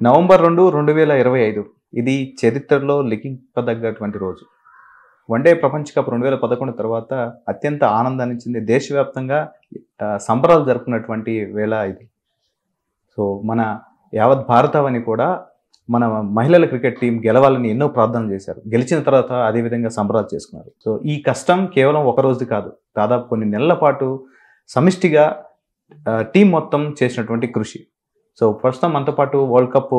November 2, 2025 ఇది చరిత్రలో లిఖింపదగ్గటువంటి రోజు. వన్డే ప్రపంచ కప్ 2011 తర్వాత అత్యంత ఆనందాన్ని ఇచ్చింది. దేశవ్యాప్తంగా సంబరాలు జరుపుకున్నటువంటి వేళ ఇది. సో మన యావత్ భారతావని కూడా మన మహిళల క్రికెట్ టీం గెలవాలని ఎన్నో ప్రార్థనలు చేశారు. గెలిచిన తర్వాత అదేవిధంగా సంబరాలు చేసుకున్నారు. సో ఈ కష్టం కేవలం ఒక రోజు కాదు, దాదాపు కొన్ని నెలల పాటు సమిష్టిగా టీం మొత్తం చేసినటువంటి కృషి. సో ప్రస్తుతం మనతో పాటు world cup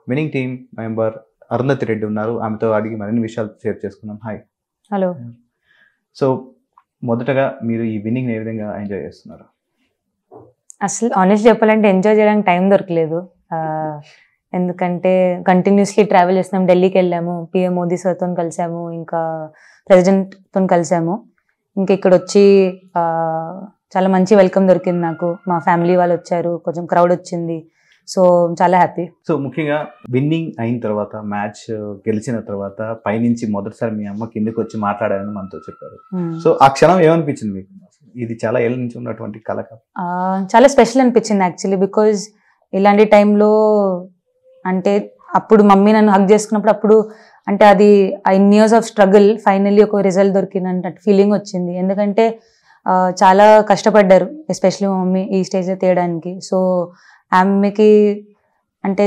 winning team member Arundhati Reddy ఉన్నారు. ఆమెతో అడిగి మరిన్ని విషయాలు షేర్ చేసుకున్నాం. హాయ్. హలో. సో మొదటగా మీరు ఈ విన్నింగ్ ఏ విధంగా ఎంజాయ్ చేస్తున్నారు? అసలు ఆనెస్ట్ చెప్పాలంటే ఎంజాయ్ చేయడానికి టైం దొరకలేదు. ఎందుకంటే కంటిన్యూస్లీ ట్రావెల్ చేస్తున్నాం. ఢిల్లీకి వెళ్ళాము, పిఎం మోదీ సార్తో కలిసాము, ఇంకా ప్రెసిడెంట్తో కలిసాము. ఇంకా ఇక్కడ వచ్చి చాలా మంచి వెల్కమ్ దొరికింది నాకు. మా ఫ్యామిలీ వాళ్ళు వచ్చారు, కొంచెం క్రౌడ్ వచ్చింది. సో చాలా హ్యాపీ. సో ముఖ్యంగా విన్నింగ్ అయిన తర్వాత, మ్యాచ్ గెలిచిన తర్వాత పైనుంచి మొదటిసారి మీ అమ్మ కిందకి వచ్చి మాట్లాడారని మనతో చెప్పారు. సో ఆ క్షణం ఏమనిపించింది మీకు? ఇది చాలా ఏళ్ళ నుంచి ఉన్నటువంటి కళ. చాలా స్పెషల్ అనిపించింది యాక్చువల్లీ. బికాజ్ ఇలాంటి టైంలో అంటే అప్పుడు మమ్మీ నన్ను హగ్ చేసుకున్నప్పుడు అప్పుడు అంటే అది in years of struggle finally ఒక రిజల్ట్ దొరికినంత ఫీలింగ్ వచ్చింది. ఎందుకంటే చాలా కష్టపడ్డారు, ఎస్పెషల్లీ మమ్మీ ఈ స్టేజ్లో తీయడానికి. సో ఆమెకి అంటే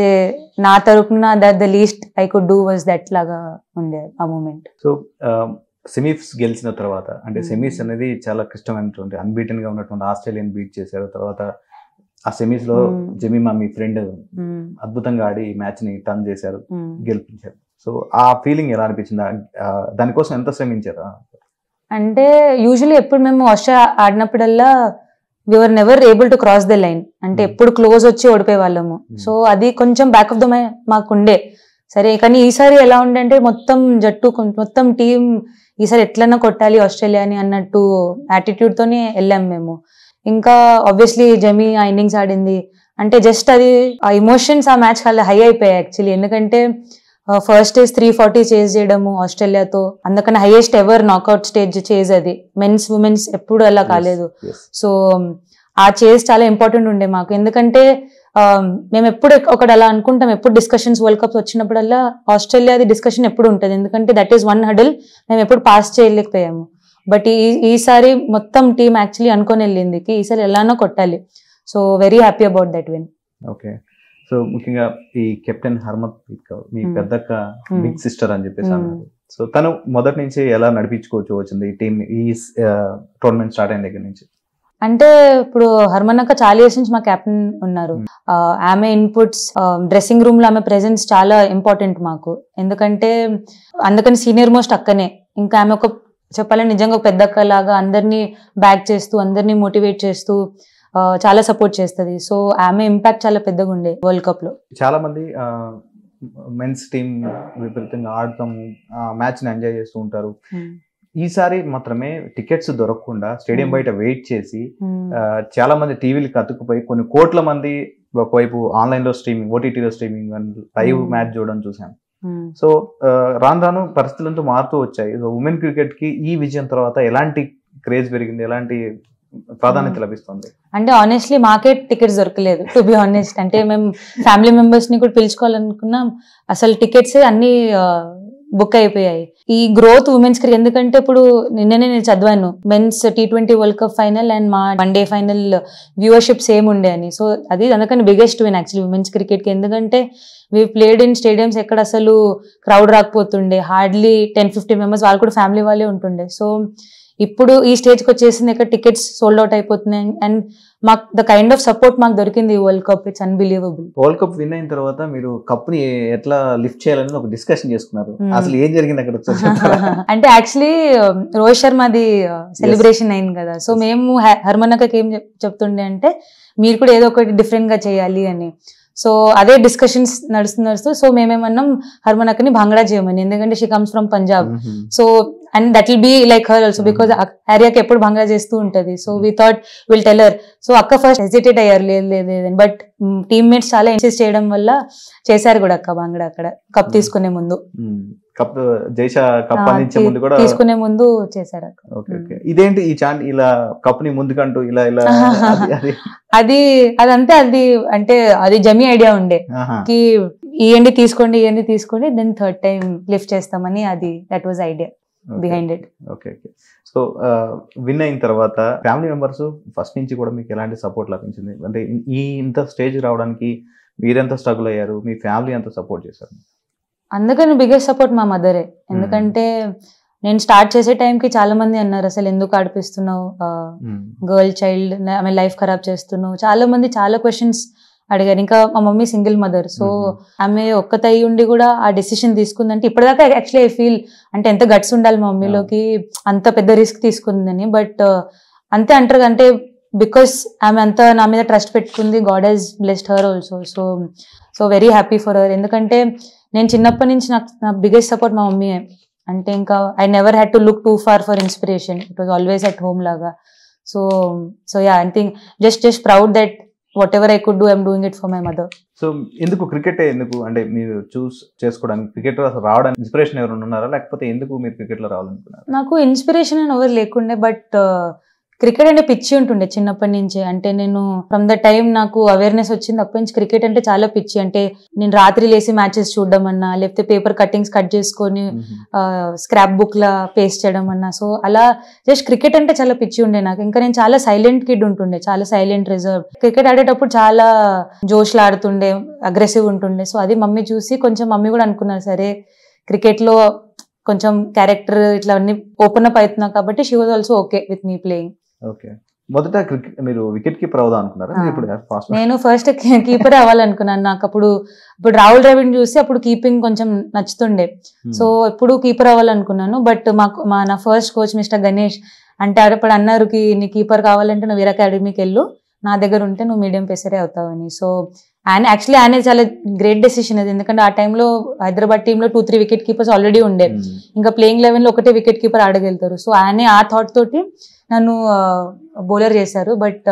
నా తరపున the least I could do was that లాగా ఉండే ఆ మూమెంట్. సో సెమీస్ గెలిచిన తర్వాత, అంటే సెమీస్ అనేది చాలా కష్టమైనటువంటి, అన్బీటెన్ గా ఉన్నటువంటి ఆస్ట్రేలియన్ బీట్ చేశారు. తర్వాత ఆ సెమీస్ లో జమీమా మీ ఫ్రెండ్ అద్భుతంగా ఆడి ఈ మ్యాచ్ ని టర్న్ చేశారు, గెలిపించారు. సో ఆ ఫీలింగ్ ఎలా అనిపించింది? దానికోసం ఎంత శ్రమించారు? అంటే యూజువల్లీ ఎప్పుడు మేము ఆస్ట్రేలియా ఆడినప్పుడల్లా we're never able to cross the line. అంటే ఎప్పుడు క్లోజ్ వచ్చి ఓడిపోయే వాళ్ళము. సో అది కొంచెం బ్యాక్ ఆఫ్ ద మైండ్ మాకు ఉండే. సరే కానీ ఈసారి ఎలా ఉండే అంటే మొత్తం జట్టు మొత్తం టీం ఈసారి ఎట్లన్నా కొట్టాలి ఆస్ట్రేలియాని అన్నట్టు యాటిట్యూడ్ తోనే వెళ్ళాం మేము. ఇంకా ఆబ్వియస్లీ జమీ ఆ ఇన్నింగ్స్ ఆడింది అంటే జస్ట్ అది ఆ ఎమోషన్స్ ఆ మ్యాచ్ చాలా హై అయిపోయాయి యాక్చువల్లీ. ఎందుకంటే ఫస్ట్ స్టేజ్ 340 చేజ్ చేయడము ఆస్ట్రేలియాతో, అందుకని highest ever knockout stage chase అది. మెన్స్ ఉమెన్స్ ఎప్పుడు అలా కాలేదు. సో ఆ చేజ్ చాలా ఇంపార్టెంట్ ఉండే మాకు. ఎందుకంటే మేము ఎప్పుడు ఒకటి అలా అనుకుంటాం, ఎప్పుడు డిస్కషన్స్ వరల్డ్ కప్ వచ్చినప్పుడల్లా ఆస్ట్రేలియాది డిస్కషన్ ఎప్పుడు ఉంటుంది. ఎందుకంటే దట్ ఈస్ వన్ హడల్ మేము ఎప్పుడు పాస్ చేయలేకపోయాము. బట్ ఈసారి మొత్తం టీం యాక్చువల్లీ అనుకొని వెళ్ళింది ఈసారి ఎలానో కొట్టాలి. So very happy about that win. Okay. So ముఖ్యంగా ఈ కెప్టెన్ హర్మన్ప్రీత్ కౌర్ మీ పెద్దక్క బిగ్ సిస్టర్ అని చెప్పేసి అన్నారు. సో తను మొదటి నుంచి ఎలా నడిపించుకోవచ్చు వచ్చింది ఈ టీం ఈ టోర్నమెంట్ స్టార్ట్ అయిన దగ్గర నుంచి? అంటే ఇప్పుడు హర్మన్ అక్క చాలా ఇయర్స్ నుంచి మా కెప్టెన్ ఉన్నారు. ఆమె ఇన్పుట్స్, డ్రెస్సింగ్ రూమ్ లో ఆమె ప్రెజెన్స్ చాలా ఇంపార్టెంట్ మాకు. ఎందుకంటే అందుకని సీనియర్ మోస్ట్ అక్కనే. ఇంకా ఆమె ఒక చెప్పాలంటే నిజంగా ఒక పెద్ద అక్క లాగా అందరినీ బ్యాక్ చేస్తూ, అందరినీ మోటివేట్ చేస్తూ చాలా సపోర్ట్ చేస్తుంది. సో ఆమె ఇంపాక్ట్ చాలా పెద్దగా ఉండే వరల్డ్ కప్ లో. చాలా మంది మెన్స్ టీం విపరీతంగా ఆడతాము, మ్యాచ్ ని ఎంజాయ్ చేస్తూ ఉంటారు. ఈసారి మాత్రమే టికెట్స్ దొరకకుండా స్టేడియం బయట వెయిట్ చేసి చాలా మంది టీవీలకు అతుక్కుపోయి కొన్ని కోట్ల మంది ఒకవైపు ఆన్లైన్ లో స్ట్రీమింగ్, ఓటీటీలో స్ట్రీమింగ్, లైవ్ మ్యాచ్ చూడడం చూసాం. సో రాను రాను పరిస్థితులంతా మారుతూ వచ్చాయి. ఉమెన్ క్రికెట్ కి ఈ విజయం తర్వాత ఎలాంటి క్రేజ్ పెరిగింది, ఎలాంటి ప్రాధాన్యత లభిస్తుంది? అంటే ఆనెస్ట్లీ మాకే టికెట్స్ దొరకలేదు టు బి ఆనెస్ట్. అంటే మేము ఫ్యామిలీ మెంబర్స్ ని కూడా పిలుచుకోవాలనుకున్నాం, అసలు టికెట్స్ అన్ని బుక్ అయిపోయాయి. ఈ గ్రోత్ ఉమెన్స్ క్రికెట్, ఎందుకంటే ఇప్పుడు నిన్ననే నేను చదివాను men's T20 world cup final and మా వన్డే ఫైనల్ వ్యూవర్షిప్ సేమ్ ఉండే అని. సో అది అందుకని biggest win actually women's cricket కి. ఎందుకంటే వీ ప్లేడ్ ఇన్ స్టేడియంస్ ఎక్కడ అసలు క్రౌడ్ రాకపోతుండే, హార్డ్లీ 10-15 మెంబర్స్, వాళ్ళు కూడా ఫ్యామిలీ వాళ్ళే ఉంటుండే. సో ఇప్పుడు ఈ స్టేజ్కి వచ్చేసింది, ఇక్కడ టికెట్స్ సోల్డ్ అవుట్ అయిపోతున్నాయి. అండ్ మాకు ద కైండ్ ఆఫ్ సపోర్ట్ మాకు దొరికింది ఈ world cup. It's unbelievable. World cup win అయిన తర్వాత మీరు కప్ ని ఎట్లా లిఫ్ట్ చేయాలని ఒక డిస్కషన్ చేసుకున్నారు. అసలు ఏం జరిగింది అక్కడ? అంటే యాక్చువల్లీ రోహిత్ శర్మది సెలబ్రేషన్ అయింది కదా. సో మేము హర్మన్ అక్కకి ఏం చెప్తుండే అంటే మీరు కూడా ఏదో ఒకటి డిఫరెంట్ గా చేయాలి అని. సో అదే డిస్కషన్స్ నడుస్తూ సో మేమేమన్నాం హర్మన్ అక్కని భాంగ్డా చేయమని, ఎందుకంటే she comes from Punjab. So and that will be like her also because హరియాకి ఎప్పుడు భాంగ్డా చేస్తూ ఉంటది. So we thought will tell her. So అక్క ఫస్ట్ హెసిటేట్ అయ్యారు, లేదు బట్ టీమ్మేట్స్ చాలా ఇన్సిస్ట్ చేయడం వల్ల చేశారు కూడా అక్క భాంగ్డా అక్కడ కప్ తీసుకునే ముందు. కప్ జైషా కప్ అందించే ముందు కూడా తీసుకునే ముందు చేశారు అక్క. Okay okay. ఇదేంటి ఈ చాంట్ ఇలా కప్ ని ముందుకంటూ ఇలా ఇలా అది అదంతే. అది అంటే అది జమీ ఐడియా ఉండే కి ఇవ్వండి తీసుకోండి దెన్ థర్డ్ టైం లిఫ్ట్ చేస్తామని, అది that was idea behind it. Okay. So win అయిన తర్వాత ఫ్యామిలీ మెంబర్స్ ఫస్ట్ నుంచి కూడా మీకు ఎలాంటి సపోర్ట్ లభించింది? అంటే ఇంత స్టేజ్ రావడానికి మీరెంత స్ట్రగుల్ అయ్యారు, మీ ఫ్యామిలీ ఎంత సపోర్ట్ చేశారు? అందుకని బిగ్గెస్ట్ సపోర్ట్ మా మదరే. ఎందుకంటే నేను స్టార్ట్ చేసే టైంకి చాలా మంది అన్నారు, అసలు ఎందుకు ఆడిపిస్తున్నావు, గర్ల్ చైల్డ్, ఆమె లైఫ్ ఖరాబ్ చేస్తున్నావు, చాలా మంది చాలా క్వశ్చన్స్ అడిగారు. ఇంకా మా మమ్మీ సింగిల్ మదర్, సో ఆమె ఒక్కతై ఉండి కూడా ఆ డెసిషన్ తీసుకుందంటే, ఇప్పటిదాకా యాక్చువల్లీ ఐ ఫీల్ అంటే ఎంత గట్స్ ఉండాలి మా మమ్మీలోకి అంత పెద్ద రిస్క్ తీసుకుందని. బట్ అంతే అంటారు, అంటే బికాస్ ఆమె అంత నా మీద ట్రస్ట్ పెట్టుకుంది, God has blessed her also. So very happy for her. ఎందుకంటే నేను చిన్నప్పటి నుంచి నా బిగ్గెస్ట్ సపోర్ట్ మా మమ్మీ. అంటే ఇంకా I never had to look too far for inspiration, it was always at home లాగా. So yeah, I think just proud that whatever I could do, I'm doing it for my mother. So ఎందుకు cricket, ఎందుకు అంటే మీరు చూస్ చేసుకోవడానికి, cricket రావడానికి inspiration ఎవరైనా ఉన్నారా, లేకపోతే ఎందుకు మీరు క్రికెట్ లో రావాలనుకున్నారు? నాకు ఇన్స్పిరేషన్ అని ఎవరు లేకుండే, బట్ క్రికెట్ అంటే పిచ్చి ఉంటుండే చిన్నప్పటి నుంచే. అంటే నేను ఫ్రమ్ ద టైం నాకు అవేర్నెస్ వచ్చింది అప్పటి నుంచి క్రికెట్ అంటే చాలా పిచ్చి. అంటే నేను రాత్రి లేసి మ్యాచెస్ చూడడం అన్నా, లేకపోతే పేపర్ కట్టింగ్స్ కట్ చేసుకొని స్క్రాప్ బుక్ లా పేస్ట్ చేయడం అన్నా, సో అలా జస్ట్ క్రికెట్ అంటే చాలా పిచ్చి ఉండే నాకు. ఇంకా నేను చాలా సైలెంట్ కిడ్ ఉంటుండే, చాలా సైలెంట్ రిజర్వ్. క్రికెట్ ఆడేటప్పుడు చాలా జోష్లు ఆడుతుండే, అగ్రెసివ్ ఉంటుండే. సో అది మమ్మీ చూసి కొంచెం మమ్మీ కూడా అనుకున్నారు, సరే క్రికెట్ లో కొంచెం క్యారెక్టర్ ఇట్లా అన్ని ఓపెన్ అప్ అవుతున్నా కాబట్టి she was also okay with me playing. Okay. మొదట మీరు వికెట్ కీపర్ అవుదాం అనుకున్నారా? నేను ఫస్ట్ కీపర్ అవ్వాలనుకున్నాను. నాకు అప్పుడు రాహుల్ ద్రవిడ్ చూసి అప్పుడు కీపింగ్ కొంచెం నచ్చుతుండే, సో ఎప్పుడు కీపర్ అవ్వాలనుకున్నాను. బట్ నా ఫస్ట్ కోచ్ మిస్టర్ గణేష్ అంటే అప్పుడు అన్నారు, నీ కీపర్ కావాలంటే నువ్వు వేరే అకాడమీకి వెళ్ళు, నా దగ్గర ఉంటే నువ్వు మీడియం పేసరే అవుతావని. సో ఆయన చాలా గ్రేట్ డెసిషన్ అది. ఎందుకంటే ఆ టైంలో హైదరాబాద్ టీంలో 2-3 వికెట్ కీపర్స్ ఆల్రెడీ ఉండే, ఇంకా ప్లేయింగ్ లెవెన్ లో ఒకటే వికెట్ కీపర్ ఆడగలుగుతారు. సో ఆయన ఆ థాట్ తోటి నన్ను బౌలర్ చేశారు. But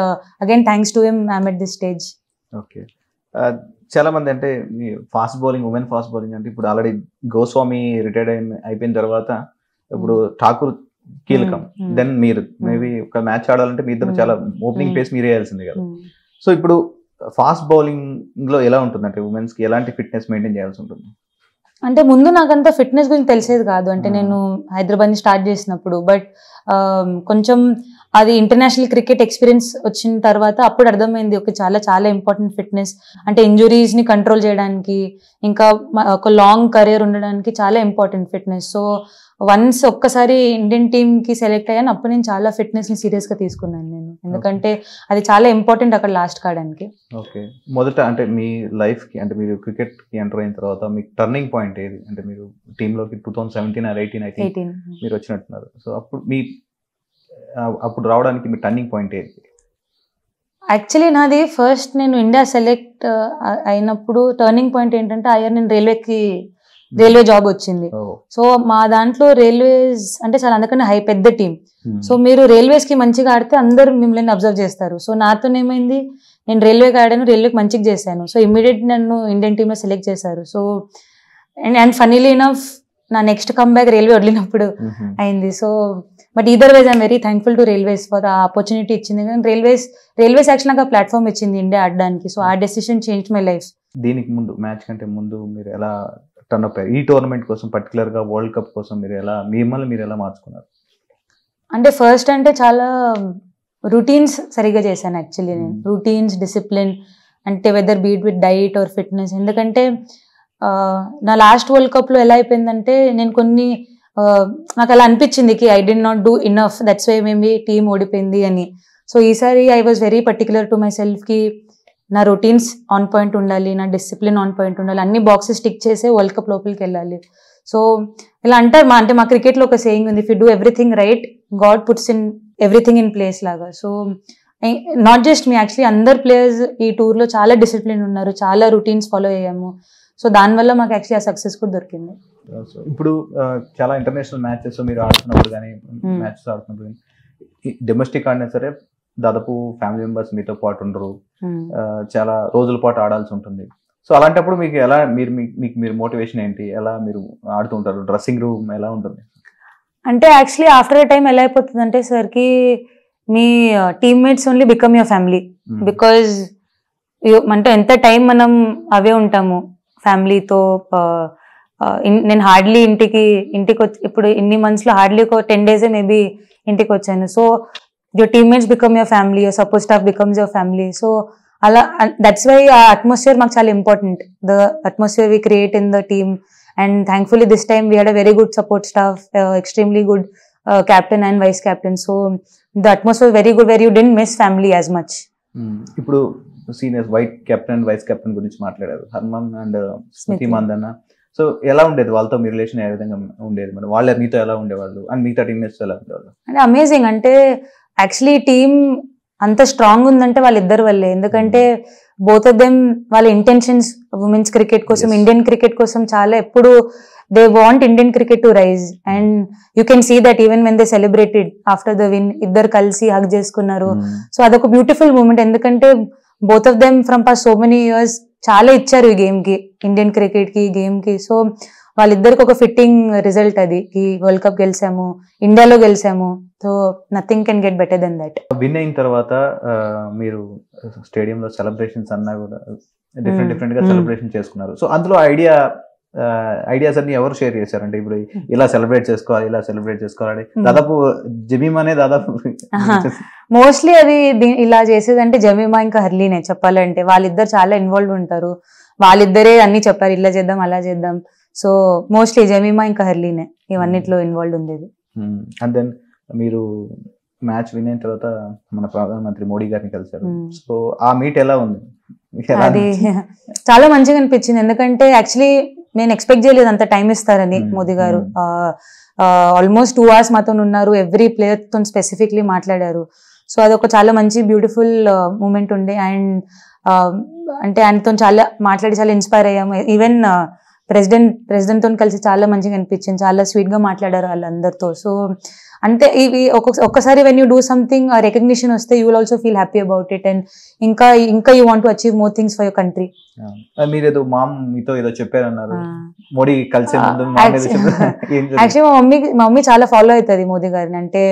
again thanks to him I'm at this stage. Okay. చాలా మంది అంటే fast bowling, women fast bowling అంటే ఇప్పుడు ఆల్రెడీ గోస్వామి రిటైర్డ్ అయిపోయిన తర్వాత ఇప్పుడు ఠాకూర్ కీలకం, దెన్ మీరు మేబీ ఒక మ్యాచ్ ఆడాలంటే మీ ఇద్దరు చాలా ఓపెనింగ్ పేస్ మీరే వేయాల్సింది కదా. సో ఇప్పుడు ఫాస్ట్ బౌలింగ్ లో ఎలా ఉంటుంది, అంటే ఉమెన్స్ కి ఎలాంటి ఫిట్నెస్ మెయింటైన్ చేయాల్సి ఉంటుంది? అంటే ముందు నాకంతా ఫిట్నెస్ గురించి తెలిసేది కాదు, అంటే నేను హైదరాబాద్ ని స్టార్ట్ చేసినప్పుడు. బట్ కొంచెం అది ఇంటర్నేషనల్ క్రికెట్ ఎక్స్పీరియన్స్ వచ్చిన తర్వాత అప్పుడు అర్థమైంది, ఒక చాలా చాలా ఇంపార్టెంట్ ఫిట్నెస్. అంటే ఇంజురీస్ ని కంట్రోల్ చేయడానికి, ఇంకా ఒక లాంగ్ కెరీర్ ఉండడానికి చాలా ఇంపార్టెంట్ ఫిట్నెస్. సో వన్స్ ఒక్కసారి ఇండియన్ టీమ్ కి సెలెక్ట్ అయ్యాను, అప్పుడు నేను చాలా ఫిట్నెస్ ని సీరియస్ గా తీసుకున్నాను నేను, ఎందుకంటే అది చాలా ఇంపార్టెంట్ అక్కడ లాస్ట్ కావడానికి. ఓకే. మొదట అంటే మీ లైఫ్ కి, అంటే మీరు క్రికెట్ కి ఎంటర్ అయిన తర్వాత మీకు టర్నింగ్ పాయింట్ ఏది? అంటే మీరు టీంలోకి 2017 or 18 మీరు వచ్చినట్టున్నారు. సో అప్పుడు రావడానికి మీ టర్నింగ్ పాయింట్ ఏది? యాక్చువల్లీ నాది ఫస్ట్ నేను ఇండియా సెలెక్ట్ అయినప్పుడు టర్నింగ్ పాయింట్ ఏంటంటే, ఆ ఇయర్ నేను రైల్వే జాబ్ వచ్చింది. సో మా దాంట్లో రైల్వేస్ అంటే చాలా అందుకని పెద్ద టీం. సో మీరు రైల్వేస్ కి మంచిగా ఆడితే అందరు మిమ్మల్ని అబ్జర్వ్ చేస్తారు. సో నాతో ఏమైంది, నేను రైల్వేకి ఆడాను, రైల్వేకి మంచిగా చేశాను. సో ఇమ్మీడియట్ నన్ను ఇండియన్ టీమ్ లో సెలెక్ట్ చేశారు. సో అండ్ ఫన్నీలీ ఇనఫ్ నా నెక్స్ట్ కమ్బ్యాక్ రైల్వే వదిలినప్పుడు అయింది. So but either wise I'm very thankful to railways for ఆ ఆపర్చునిటీ ఇచ్చింది. రైల్వేస్ యాక్చువల్ నాకు ప్లాట్ఫామ్ ఇచ్చింది ఇండియా ఆడడానికి. సో ఆ డెసిషన్ చేంజ్ మై లైఫ్. దీనికి ముందు, మ్యాచ్ కంటే ముందు మీరు ఎలా టర్న్ అప్ అయ్యారు? ఈ టోర్నమెంట్ కోసం, పర్టికులర్ గా వరల్డ్ కప్ కోసం మీరు ఎలా మార్చుకున్నారు? అంటే ఫస్ట్ అంటే చాలా రొటీన్స్ సరిగా చేశాను యాక్చువల్లీ నేను. రొటీన్స్, డిసిప్లిన్, అంటే whether beat with diet or fitness. ఎందుకంటే నా లాస్ట్ వరల్డ్ కప్ లో ఎలా అయిపోయిందంటే, నేను నాకు అలా అనిపించింది కి I did not do enough, that's why maybe team ఓడిపోయింది అని. సో ఈసారి I was very particular to myself కి నా రొటీన్స్ ఆన్ పాయింట్ ఉండాలి, నా డిసిప్లిన్ ఆన్ పాయింట్ ఉండాలి, అన్ని బాక్సెస్ స్టిక్ చేసే వరల్డ్ కప్ లోపలికి వెళ్ళాలి. సో ఇలా అంటారు అంటే మా క్రికెట్ లో ఒక సేయింగ్ ఉంది, if you do everything right God puts in everything in place లాగా. So not just me, actually అందరు ప్లేయర్స్ ఈ టూర్ లో చాలా డిసిప్లిన్ ఉన్నారు, చాలా రొటీన్స్ ఫాలో అయ్యాము. సో దానివల్ల మాకు యాక్చువల్లీ ఆ సక్సెస్ కూడా దొరికింది. ఇప్పుడు చాలా ఇంటర్నేషనల్ మ్యాచెస్ మీరు ఆడుతున్నప్పుడు కానీ, మ్యాచెస్ ఆడుతున్నప్పుడు కానీ, డొమెస్టిక్ ఆడినా సరే దాదాపు ఫ్యామిలీ మెంబర్స్ మీతో పాటు ఉండరు, చాలా రోజుల పాటు ఆడాల్సి ఉంటుంది. సో అలాంటప్పుడు మీకు ఎలా, మీరు మోటివేషన్ ఏంటి, ఎలా మీరు ఆడుతుంటారు? డ్రెస్సింగ్ రూమ్ ఎలా ఉంటుంది? అంటే యాక్చువల్లీ ఆఫ్టర్ ఎ టైం ఎలా అయిపోతుంది అంటే, సార్కి మీ teammates only become your family. Because అంటే ఎంత టైం మనం అవే ఉంటాము, ఫ్యామిలీతో నేను హార్డ్లీ ఇంటికి వచ్చి ఇప్పుడు ఇన్ని మంత్స్ లో హార్డ్లీ ఒక 10 days మేబీ ఇంటికి వచ్చాను. So your teammates become your family, your support staff becomes your family. So అలా దట్స్ వై ఆ అట్మాస్ఫియర్ మాకు చాలా important, the atmosphere we create in the team. And thankfully this time we had a very good support staff, extremely good captain and vice captain. So the atmosphere was very good where you didn't miss family as much. ఇప్పుడు seniors వైట్ captain vice captain గురించి మాట్లాడారు, Harman and Smriti Mandhana. సో ఎలా ఉండేది వాళ్ళతో మీ relation, ఏ విధంగా ఉండేది, మరి వాళ్ళ మీతో ఎలా ఉండేవాళ్ళు అండ్ మిగతా టీమ్మేట్స్ ఎలా ఉండేవాళ్ళు? అంటే అమేజింగ్. అంటే యాక్చువల్లీ టీమ్ అంత స్ట్రాంగ్ ఉందంటే వాళ్ళిద్దరు వల్లే. ఎందుకంటే బోత్ ఆఫ్ దెమ్ వాళ్ళ ఇంటెన్షన్స్ ఉమెన్స్ క్రికెట్ కోసం, ఇండియన్ క్రికెట్ కోసం చాలా ఎప్పుడు they want Indian cricket to rise, and you can see that even when they celebrated after the win, iddaru kalsi hug చేసుకున్నారు. సో అదొక బ్యూటిఫుల్ మూమెంట్. ఎందుకంటే both of them from past so many years చాలా ఇచ్చారు ఈ game కి, Indian cricket కి, game కి. So వాళ్ళిద్దరికి ఒక ఫిట్టింగ్ రిజల్ట్ అది. ఈ వరల్డ్ కప్ గెలిచాము, ఇండియాలో గెలిచాము. So nothing can get better then that. Win అయిన తర్వాత మీరు స్టేడియంలో సెలబ్రేషన్స్ అన్నా కూడా డిఫరెంట్ గా సెలబ్రేషన్ చేసుకున్నారు. సో అందులో ఐడియాస్ అన్ని ఎవరు షేర్ చేశారంటే, ఇప్పుడు ఇలా సెలబ్రేట్ చేసుకోవాలి దాదాపు జమీమానే దాదాపు మోస్ట్లీ అది ఇలా చేసేదంటే జమీమా ఇంకా హర్లీనే చెప్పాలంటే. వాళ్ళిద్దరు చాలా ఇన్వాల్వ్ ఉంటారు, వాళ్ళిద్దరే అన్ని చెప్పారు, ఇలా చేద్దాం అలా చేద్దాం. సో మోస్ట్లీ జమీమా ఇంకా హర్లీనే ఇవన్నిట్లో ఇన్వాల్వ్ ఉండేది. అండ్ దెన్ మీరు మ్యాచ్ విన్ అయిన తర్వాత మన ప్రధానమంత్రి మోడీ గారిని కలిశారు. సో ఆ మీట్ ఎలా ఉంది? అది చాలా మంచిగా అనిపించింది. ఎందుకంటే యాక్చువల్లీ నేను ఎక్స్పెక్ట్ చేయలేదు అంత టైం ఇస్తారని మోదీ గారు. ఆల్మోస్ట్ 2 hours మాతో ఉన్నారు, ఎవ్రీ ప్లేయర్ తో స్పెసిఫిక్లీ మాట్లాడారు. సో అదొక చాలా మంచి బ్యూటిఫుల్ మూమెంట్ ఉండే. అండ్ అంటే ఆయనతో చాలా మాట్లాడి చాలా ఇన్స్పైర్ అయ్యాము. ఈవెన్ ప్రెసిడెంట్ తో కలిసి చాలా మంచిగా అనిపించింది, చాలా స్వీట్ గా మాట్లాడారు వాళ్ళందరితో. సో అంటే ఇవి ఒక్కసారి when you do something recognition వస్తే you will also feel happy about it, and ఇంకా you want to achieve more things for your country. మీరేదో మీతో ఏదో చెప్పారన్నారు మోడీ కలిసే ముందు. యాక్చువల్లీ మా మమ్మీ చాలా ఫాలో అవుతుంది మోదీ గారిని. అంటే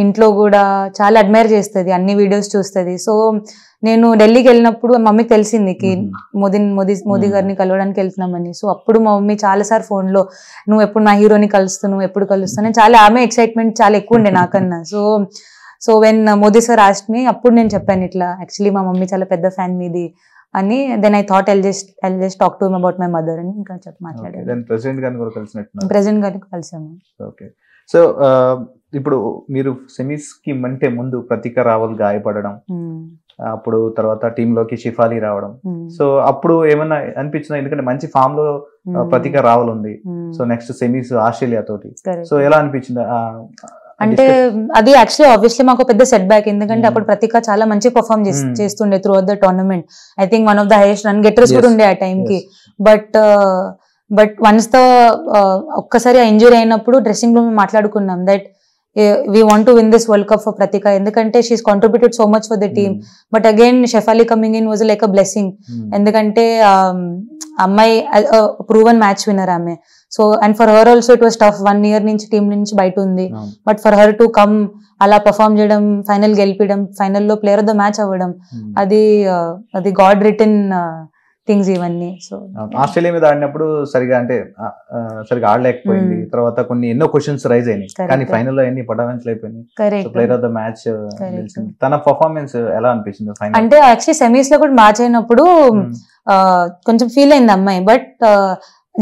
ఇంట్లో కూడా చాలా అడ్మైర్ చేస్తుంది, అన్ని వీడియోస్ చూస్తుంది. సో నేను ఢిల్లీకి వెళ్ళినప్పుడు మమ్మీకి తెలిసింది మోదీ గారిని కలవడానికి వెళ్తున్నామని. సో అప్పుడు మా మమ్మీ చాలాసార్లు ఫోన్ లో, నువ్వు ఎప్పుడు నా హీరోని కలుస్తావు, నువ్వు ఎప్పుడు కలుస్తావు, చాలా ఆమె ఎక్సైట్మెంట్ చాలా ఎక్కువ ఉండే నాకన్నా. So when Modi sir asked me, అప్పుడు నేను చెప్పాను ఇట్లా యాక్చువల్లీ మా మమ్మీ చాలా పెద్ద ఫ్యాన్ మీది అని. Then I thought I'll just talk to him about my mother అని ఇంకా మాట్లాడాను. ప్రెసిడెంట్ గారిని కలిసాము. ఓకే. సో ఇప్పుడు మీరు సెమీస్ కి అంటే ముందు ప్రతీక రావల్ గాయపడడం, అప్పుడు తర్వాత టీంలోకి షిఫాలి రావడం. సో అప్పుడు ఏమన్నా అనిపించిందా? ఎందుకంటే మంచి ఫామ్ లో ప్రతీక రావల్ ఉంది. సో నెక్స్ట్ సెమీస్ ఆస్ట్రేలియా తోటి. సో ఎలా అనిపించింది? అంటే అది యాక్చువల్లీ ఆబ్వియస్లీ మాకు పెద్ద సెట్ బ్యాక్. ఎందుకంటే అప్పుడు ప్రతీక చాలా మంచి పర్ఫార్మ్ చేస్తుండే through out the tournament. I think one of the highest run getters కూడా ఉండే ఆ టైం కి. బట్ వన్స్ ఒక్కసారి ఆ ఇంజురీ అయినప్పుడు డ్రెస్సింగ్ రూమ్ మాట్లాడుకున్నాం that we want to win this World Cup for Pratika, ఎందుకంటే she's contributed so much for the team. But again Shefali coming in was like a blessing, ఎందుకంటే అమ్మాయి proven match winner ఆమె. So and for her also it was tough, 1 year నుంచి team నుంచి బయట ఉంది. But for her to come అలా perform చేయడం, final గెలిపడం, ఫైనల్లో ప్లేయర్ ఆఫ్ ద మ్యాచ్ అవ్వడం, అది గాడ్ రిటన్ థింగ్స్ ఇవన్నీ. సో ఆస్ట్రేలియా మీద ఆడినప్పుడు సరిగా ఆడలేకపోయింది. తర్వాత ఎన్నో క్వశ్చన్స్ రైజ్ అయినాయి, కానీ ఫైనల్ లో అన్ని పటావెన్స్ అయిపోయినాయి. ప్లేయర్ ఆఫ్ ద మ్యాచ్ తన పర్ఫార్మెన్స్ ఎలా అనిపించింది? అంటే యాక్చువల్లీ సెమీస్ లో కూడా మ్యాచ్ అయినప్పుడు కొంచెం ఫీల్ అయింది అమ్మాయి. బట్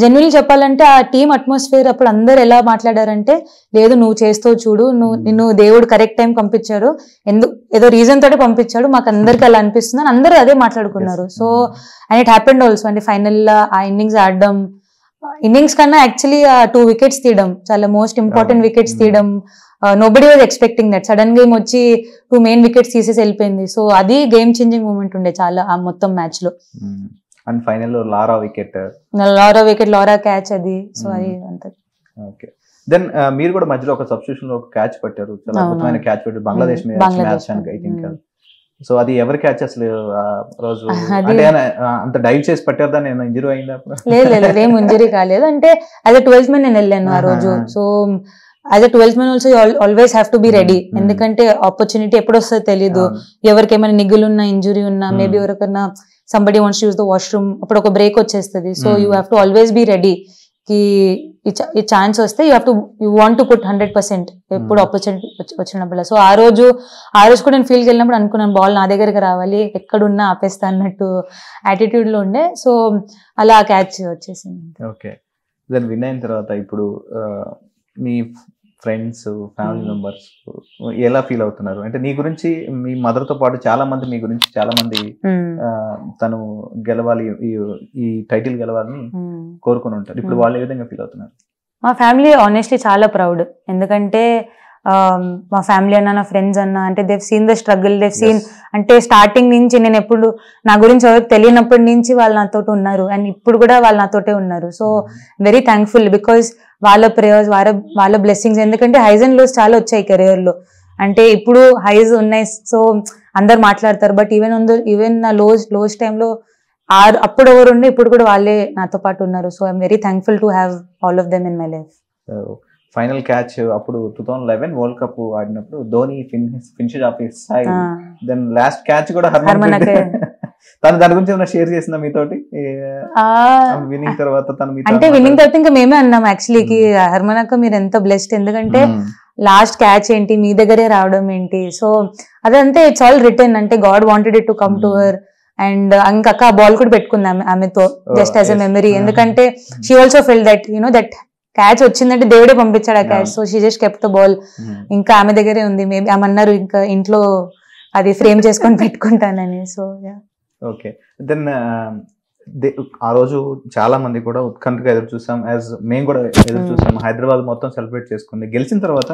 జెన్యున్లీ చెప్పాలంటే ఆ టీమ్ అట్మాస్ఫియర్ అప్పుడు అందరు ఎలా మాట్లాడారంటే, లేదు నువ్వు చేస్తావు చూడు, నిన్ను దేవుడు కరెక్ట్ టైం పంపించాడు, ఏదో రీజన్ తోటి పంపించాడు, మాకు అందరికి అలా అనిపిస్తుంది అని అందరూ అదే మాట్లాడుకున్నారు. So and it happened also. అంటే ఫైనల్ ఆ ఇన్నింగ్స్ ఆడడం, ఇన్నింగ్స్ కన్నా యాక్చువల్లీ ఆ 2 wickets తీయడం, చాలా మోస్ట్ ఇంపార్టెంట్ వికెట్స్ తీయడం, nobody was expecting that. Sudden గా వచ్చి 2 main wickets తీసేసి వెళ్ళిపోయింది. సో అది గేమ్ చేంజింగ్ మూమెంట్ ఉండే చాలా ఆ మొత్తం మ్యాచ్ లో. అండ్ ఫైనల్ లో లారా వికెట్, లారా క్యాచ్ అది. సో అది అంతా ఓకే. దెన్ మీరు కూడా మధ్యలో ఒక సబ్స్టిట్యూషన్ లో ఒక క్యాచ్ పట్టారు, చాలా అద్భుతమైన క్యాచ్ పెట్టారు Bangladesh match I think. So అది ఎవరి క్యాచ్ అసలు ఆ రోజు? అంటే అంత డైవ్ చేసి పట్టారు, దాన్ని ఇంజరీ అయిందా? లేదు ఏం ఇంజరీ కాలేదు. అంటే అదే 12th man నేను వెళ్ళాను ఆ రోజు. So as a 12th man also always have to be ready. ఎందుకంటే ఆపర్చునిటీ ఎప్పుడు వస్తుందో తెలియదు. ఎవరికి ఏమైనా నిగ్గులున్నా, ఇంజురీ ఉన్నా, మేబీ ఎవరికైనా somebody wants to use the washroom, అప్పుడు ఒక బ్రేక్ వచ్చేస్తుంది. So you have to always be ready కి ఈ ఛాన్స్ వస్తే యూ వాంట్ టు పుట్ 100% ఎప్పుడు ఆపర్చునిటీ వచ్చినప్పుడు. సో ఆ రోజు కూడా నేను ఫీల్డ్కి వెళ్ళినప్పుడు అనుకున్నాను బాల్ నా దగ్గరికి రావాలి, ఎక్కడున్నా ఆపేస్తా అన్నట్టు యాటిట్యూడ్ లో ఉండే. సో అలా క్యాచ్ వచ్చేసింది. ఓకే, దాన్ని విన్ అయిన తర్వాత ఇప్పుడు మీ ఫ్రెండ్స్, ఫ్యామిలీ మెంబర్స్ ఎలా ఫీల్ అవుతున్నారు? అంటే నీ గురించి మీ మదర్ తో పాటు చాలా మంది మీ గురించి చాలా మంది తను గెలవాలి, ఈ టైటిల్ గెలవాలని కోరుకుని ఉంటారు. ఇప్పుడు వాళ్ళు ఏ విధంగా ఫీల్ అవుతున్నారు? మా ఫ్యామిలీ ఆనెస్ట్లీ చాలా ప్రౌడ్. ఎందుకంటే మా ఫ్యామిలీ అన్న, నా ఫ్రెండ్స్ అన్న, అంటే they've seen the struggle, they've seen, అంటే స్టార్టింగ్ నుంచి నేను ఎప్పుడు నా గురించి ఎవరికి తెలియనప్పటి నుంచి వాళ్ళు నాతో ఉన్నారు, అండ్ ఇప్పుడు కూడా వాళ్ళు నాతోటే ఉన్నారు. సో వెరీ థ్యాంక్ఫుల్ బికాస్ వాళ్ళ ప్రేయర్స్, వాళ్ళ బ్లెస్సింగ్స్. ఎందుకంటే హైస్ అండ్ లోస్ చాలా వచ్చాయి కెరియర్ లో. అంటే ఇప్పుడు హైస్ ఉన్నాయి, సో అందరు మాట్లాడతారు, బట్ ఈవెన్ నా లోస్ టైంలో అప్పుడు ఎవరు ఉండే, ఇప్పుడు కూడా వాళ్ళే నాతో పాటు ఉన్నారు. So I'm very thankful to have all of them in my life. Final catch అప్పుడు 2011 వరల్డ్ కప్ ఆడినప్పుడు Dhoni finish off his side, then last catch కూడా హర్మన్ప్రీత్ తను దాని గురించి ఏమైనా షేర్ చేసిందా మీతోటి విన్నింగ్ తర్వాత? అంటే విన్నింగ్ తర్వాత ఇంకా మేమే అన్నాం యాక్చువల్లీ హర్మన్ అక్క మీరు ఎంత బ్లెస్డ్, ఎందుకంటే లాస్ట్ క్యాచ్ ఏంటి మీ దగ్గరే రావడం ఏంటి. సో అదంతే ఇట్స్ ఆల్ రిటర్న్, అంటే God wanted it to come to her. And ఇంకక్క బాల్ కూడా పెట్టుకుందాం ఆమెతో జస్ట్ యాజ్ ఎ మెమరీ, ఎందుకంటే she also felt that that catch వచ్చిందంటే దేవుడే పంపించాడు ఆ catch. So she just kept the ball, ఇంకా ఆమె దగ్గరే ఉంది. మేబీ ఆమె అన్నారు ఇంకా ఇంట్లో అది ఫ్రేమ్ చేసుకొని పెట్టుకుంటానని. సో ఓకే, దెన్ ఆ రోజు చాలా మంది కూడా ఉత్కంఠగా ఎదురు చూసాం, యాజ్ మేము కూడా ఎదురు చూసాం. హైదరాబాద్ మొత్తం సెలబ్రేట్ చేసుకుంది. గెలిచిన తర్వాత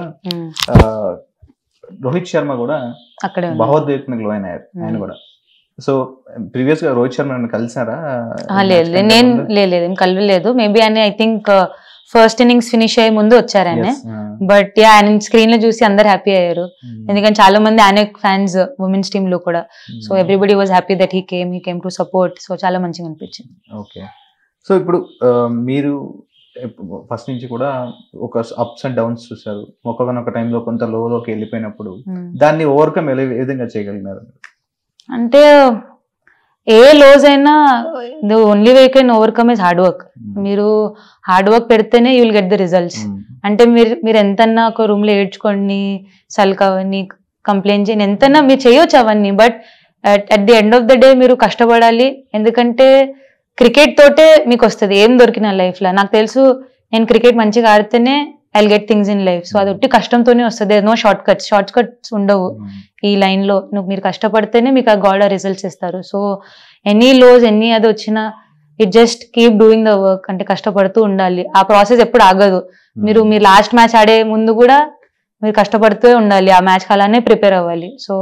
రోహిత్ శర్మ కూడా భావోద్వేగానికి లోనయ్యారు ఆయన కూడా. సో ప్రీవియస్ గా రోహిత్ శర్మ కలిసారా? లేదు, నేను లేదు కలవలేదు. మేబీ ఆయన I think first innings finish అయ్యే ముందు వచ్చారు ఆయన. బట్ ఆయన స్క్రీన్ లో చూసి అందరు హ్యాపీ అయ్యారు, ఎందుకంటే చాలా మంది ఆయన ఫ్యాన్స్ ఉమెన్స్ టీమ్ లో కూడా. So everybody was happy that he came to support. So చాలా మంచిగా అనిపించింది. ఓకే, సో ఇప్పుడు మీరు ఫస్ట్ నుంచి కూడా ఒక అప్స్ అండ్ డౌన్స్ చూసారు. ఒక్కొక్క టైంలో కొంత లోకి వెళ్ళిపోయినప్పుడు దాన్ని ఓవర్కమ్ ఏ విధంగా చేయగలిగినారు? అంటే ఏ లోజ్ అయినా the only way can overcome is hard work. మీరు హార్డ్ వర్క్ పెడితేనే you will get the results. అంటే మీరు ఎంతన్నా ఒక రూమ్ లో ఏడ్చుకోండి, సల్కవని, కంప్లైంట్ చేయని, ఎంతన్నా మీరు చేయొచ్చు అవన్నీ, but at the end of the day మీరు కష్టపడాలి. ఎందుకంటే క్రికెట్ తోటే మీకు వస్తుంది ఏం దొరికిన లైఫ్ లో. నాకు తెలుసు నేను క్రికెట్ మంచిగా ఆడితేనే I'll get things in life. So అది ఒట్టి కష్టంతోనే వస్తుంది. నో షార్ట్ కట్స్ ఉండవు ఈ లైన్ లో. మీరు కష్టపడితేనే మీకు ఆ గాడ్ రిజల్ట్స్ ఇస్తారు. సో ఎనీ లోస్ ఎనీ అది వచ్చినా it just keep doing the work. అంటే కష్టపడుతూ ఉండాలి. ఆ ప్రాసెస్ ఎప్పుడు ఆగదు. మీరు లాస్ట్ మ్యాచ్ ఆడే ముందు కూడా మీరు కష్టపడుతూ ఉండాలి. ఆ మ్యాచ్ అలానే ప్రిపేర్ అవ్వాలి. So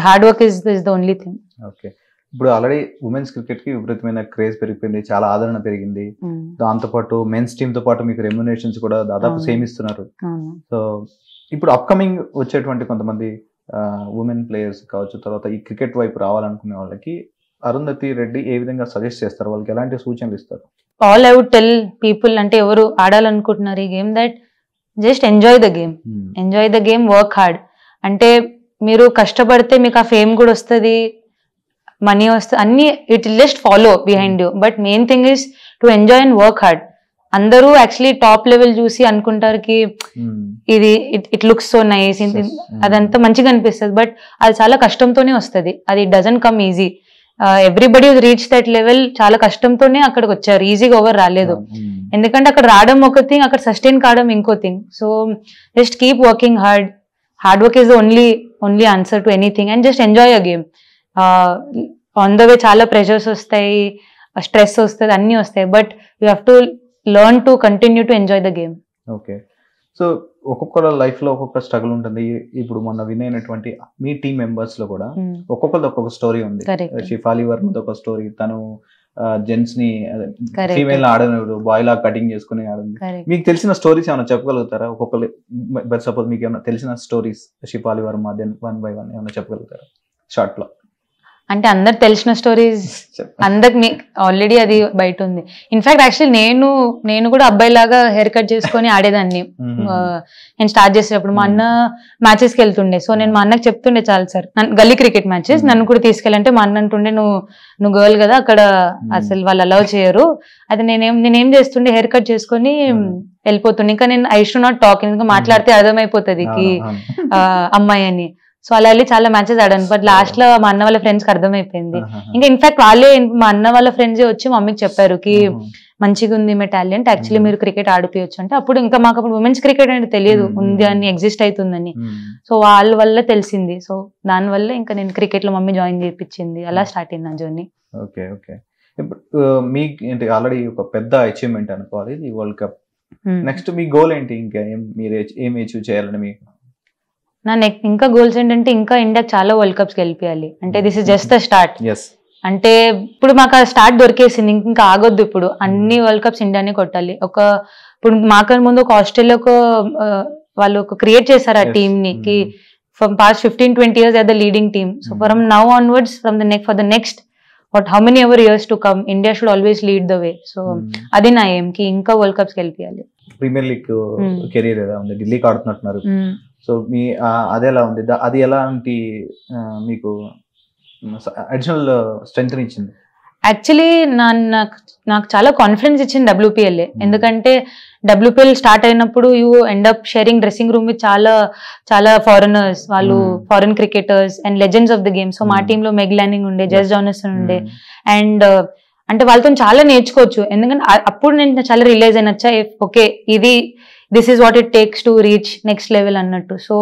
hard work is the only thing. Okay, ఇప్పుడు ఆల్రెడీ ఉమెన్స్ క్రికెట్ కి విపరీతమైన క్రేజ్ పెరిగిపోయింది, చాలా ఆదరణ పెరిగింది. దాంతో పాటు మెన్స్ టీమ్ తో పాటు మీకు రెమ్యునరేషన్స్ కూడా దాదాపు సేమ్ ఇస్తున్నారు. సో ఇప్పుడు అప్కమింగ్ వచ్చేటువంటి కొంతమంది ఉమెన్ ప్లేయర్స్ కావచ్చు, తర్వాత ఈ క్రికెట్ వైపు రావాలనుకునే వాళ్ళకి అరుంధతి రెడ్డి ఏ విధంగా సజెస్ట్ చేస్తారు? వాళ్ళకి ఎలాంటి సూచనలు ఇస్తారు? All I would tell people, అంటే ఎవరు ఆడాలనుకుంటున్నారు ఈ game, that just enjoy the game. Enjoy the game, work hard. అంటే మీరు కష్టపడితే మీకు ఆ ఫేమ్ కూడా వస్తుంది, మనీ వస్తుంది, అన్ని it will just follow behind you. But main thing is to enjoy and work hard. అందరూ యాక్చువల్లీ టాప్ లెవెల్ చూసి అనుకుంటారు కి ఇది ఇట్ లుక్స్ సో నైస్, అదంతా మంచిగా అనిపిస్తుంది, బట్ అది చాలా కష్టంతోనే వస్తుంది. అది doesn't come easy. Everybody reach that level చాలా కష్టంతోనే అక్కడికి వచ్చారు, ఈజీగా ఓవర్ రాలేదు. ఎందుకంటే అక్కడ రావడం ఒక థింగ్, అక్కడ సస్టైన్ కావడం ఇంకో thing. So just keep working hard. Hard work is the only answer to anything, and just enjoy a game. On the way చాలా ప్రెషర్స్ వస్తాయి, స్ట్రెస్ వస్తుంది, అన్ని వస్తాయి, but you have to learn to continue to enjoy the game. Okay, so ఒక్కొక్కరు life లో ఒక్కొక్క struggle ఉంటుంది. ఇప్పుడు మొన్న విన్ అయినటువంటి మీ టీమ్ మెంబర్స్ లో కూడా ఒక్కొక్కరిది ఒక్కొక్క స్టోరీ ఉంది. షిఫాలి వర్మది ఒక స్టోరీ, తను జెంట్స్ ని ఫీమేల్ ఆడనడు, బాయ్ లా కటింగ్ చేసుకుని ఆడింది. మీకు తెలిసిన స్టోరీస్ ఏమైనా చెప్పగలుగుతారా? ఒక్కొక్కరు సపోజ్ మీకు ఏమైనా తెలిసిన stories Shafali Verma, then 1 by 1 ఏమైనా చెప్పగలుగుతారా షార్ట్ లో? అంటే అందరు తెలిసిన స్టోరీస్ అందరికి ఆల్రెడీ అది బయట ఉంది. ఇన్ఫాక్ట్ యాక్చువల్లీ నేను కూడా అబ్బాయి లాగా హెయిర్ కట్ చేసుకొని ఆడేదాన్ని నేను స్టార్ట్ చేసేటప్పుడు. మా అన్న మ్యాచెస్ కి వెళ్తుండే, సో నేను మా అన్నకి చెప్తుండే చాలా సార్ గల్లీ క్రికెట్ మ్యాచెస్ నన్ను కూడా తీసుకెళ్ళంటే మా అన్న అంటుండే నువ్వు గర్ల్ కదా అక్కడ అసలు వాళ్ళు అలౌ చేయరు. అయితే నేనేం చేస్తుండే హెయిర్ కట్ చేసుకొని వెళ్ళిపోతుండే. ఇంకా నేను ఐ షుడ్ నాట్ టాక్, ఇంకా మాట్లాడితే అర్థమైపోతుంది అమ్మాయి అని. సో అలా వెళ్ళి చాలా మ్యాచెస్ ఆడాను. బట్ లాస్ట్ లో మా అన్న వాళ్ళ ఫ్రెండ్స్ కి అర్థమైపోయింది. ఇంకా ఇన్ఫాక్ట్ వాళ్ళే మా అన్న వాళ్ళ ఫ్రెండ్స్ వచ్చి మమ్మీకి చెప్పారు కి మంచిగా ఉంది మీ టాలెంట్, యాక్చువల్లీ మీరు క్రికెట్ ఆడిపోయొచ్చు అంటే. అప్పుడు ఇంకా మాకు అప్పుడు ఉమెన్స్ క్రికెట్ అంటే తెలియదు ఉంది అని, ఎగ్జిస్ట్ అవుతుందని. సో వాళ్ళ వల్ల తెలిసింది. సో దాని వల్ల ఇంకా నేను క్రికెట్ లో మమ్మీ జాయిన్ చేయించింది. అలా స్టార్ట్ అయింది నా జర్నీ. Okay okay. ఇప్పుడు మీకు ఏంటి ఆల్రెడీ ఒక పెద్ద అచీవ్మెంట్ అనుకోవాలి ఈ వరల్డ్ కప్. నెక్స్ట్ మీ గోల్ ఏంటి? ఇంకా మీరు ఏం అచీవ్ చేయాలని మీకు? నా ఇంకా గోల్స్ ఏంటంటే ఇంకా ఇండియాకి చాలా వరల్డ్ కప్స్ గెలిపియాలి. అంటే this is just the start. అంటే ఇప్పుడు మాకు ఆ స్టార్ట్ దొరికేసింది, ఇంకా ఆగొద్దు. ఇప్పుడు అన్ని వరల్డ్ కప్స్ ఇండియానే కొట్టాలి. ఇప్పుడు మాకన్నా ముందు ఒక ఆస్ట్రేలియా వాళ్ళు క్రియేట్ చేశారు ఆ టీమ్ ని కి from past 15-20 years at the leading team. So from now onwards, for the next how many ever years to come, India should always lead the way. So అది నా ఏం కి ఇంకా వరల్డ్ కప్స్ గెలిపియాలి. ప్రీమియర్ లీగ్ కెరీర్ ఎలా ఉంది? ఢిల్లీకి ఆడుతున్నట్టున్నారు. So మీ అది ఎలా ఉంది? అది ఎలాంటి మీకు అడిషనల్ స్ట్రెంగ్త్ ఇచ్చింది? యాక్చువల్లీ నాకు చాలా కాన్ఫిడెన్స్ ఇచ్చింది WPL. ఎందుకంటే WPL స్టార్ట్ అయినప్పుడు you end up sharing dressing room with చాలా ఫారినర్స్, వాళ్ళు foreign cricketers and legends of the game. So మా టీంలో మెగ్ లానింగ్ ఉండే, జస్ జానసన్ ఉండే. అండ్ అంటే వాళ్ళతో చాలా నేర్చుకోవచ్చు. ఎందుకంటే అప్పుడు నేను చాలా రియలైజ్ అయినచ్చా okay this is what it takes to reach next level అన్నట్టు. సో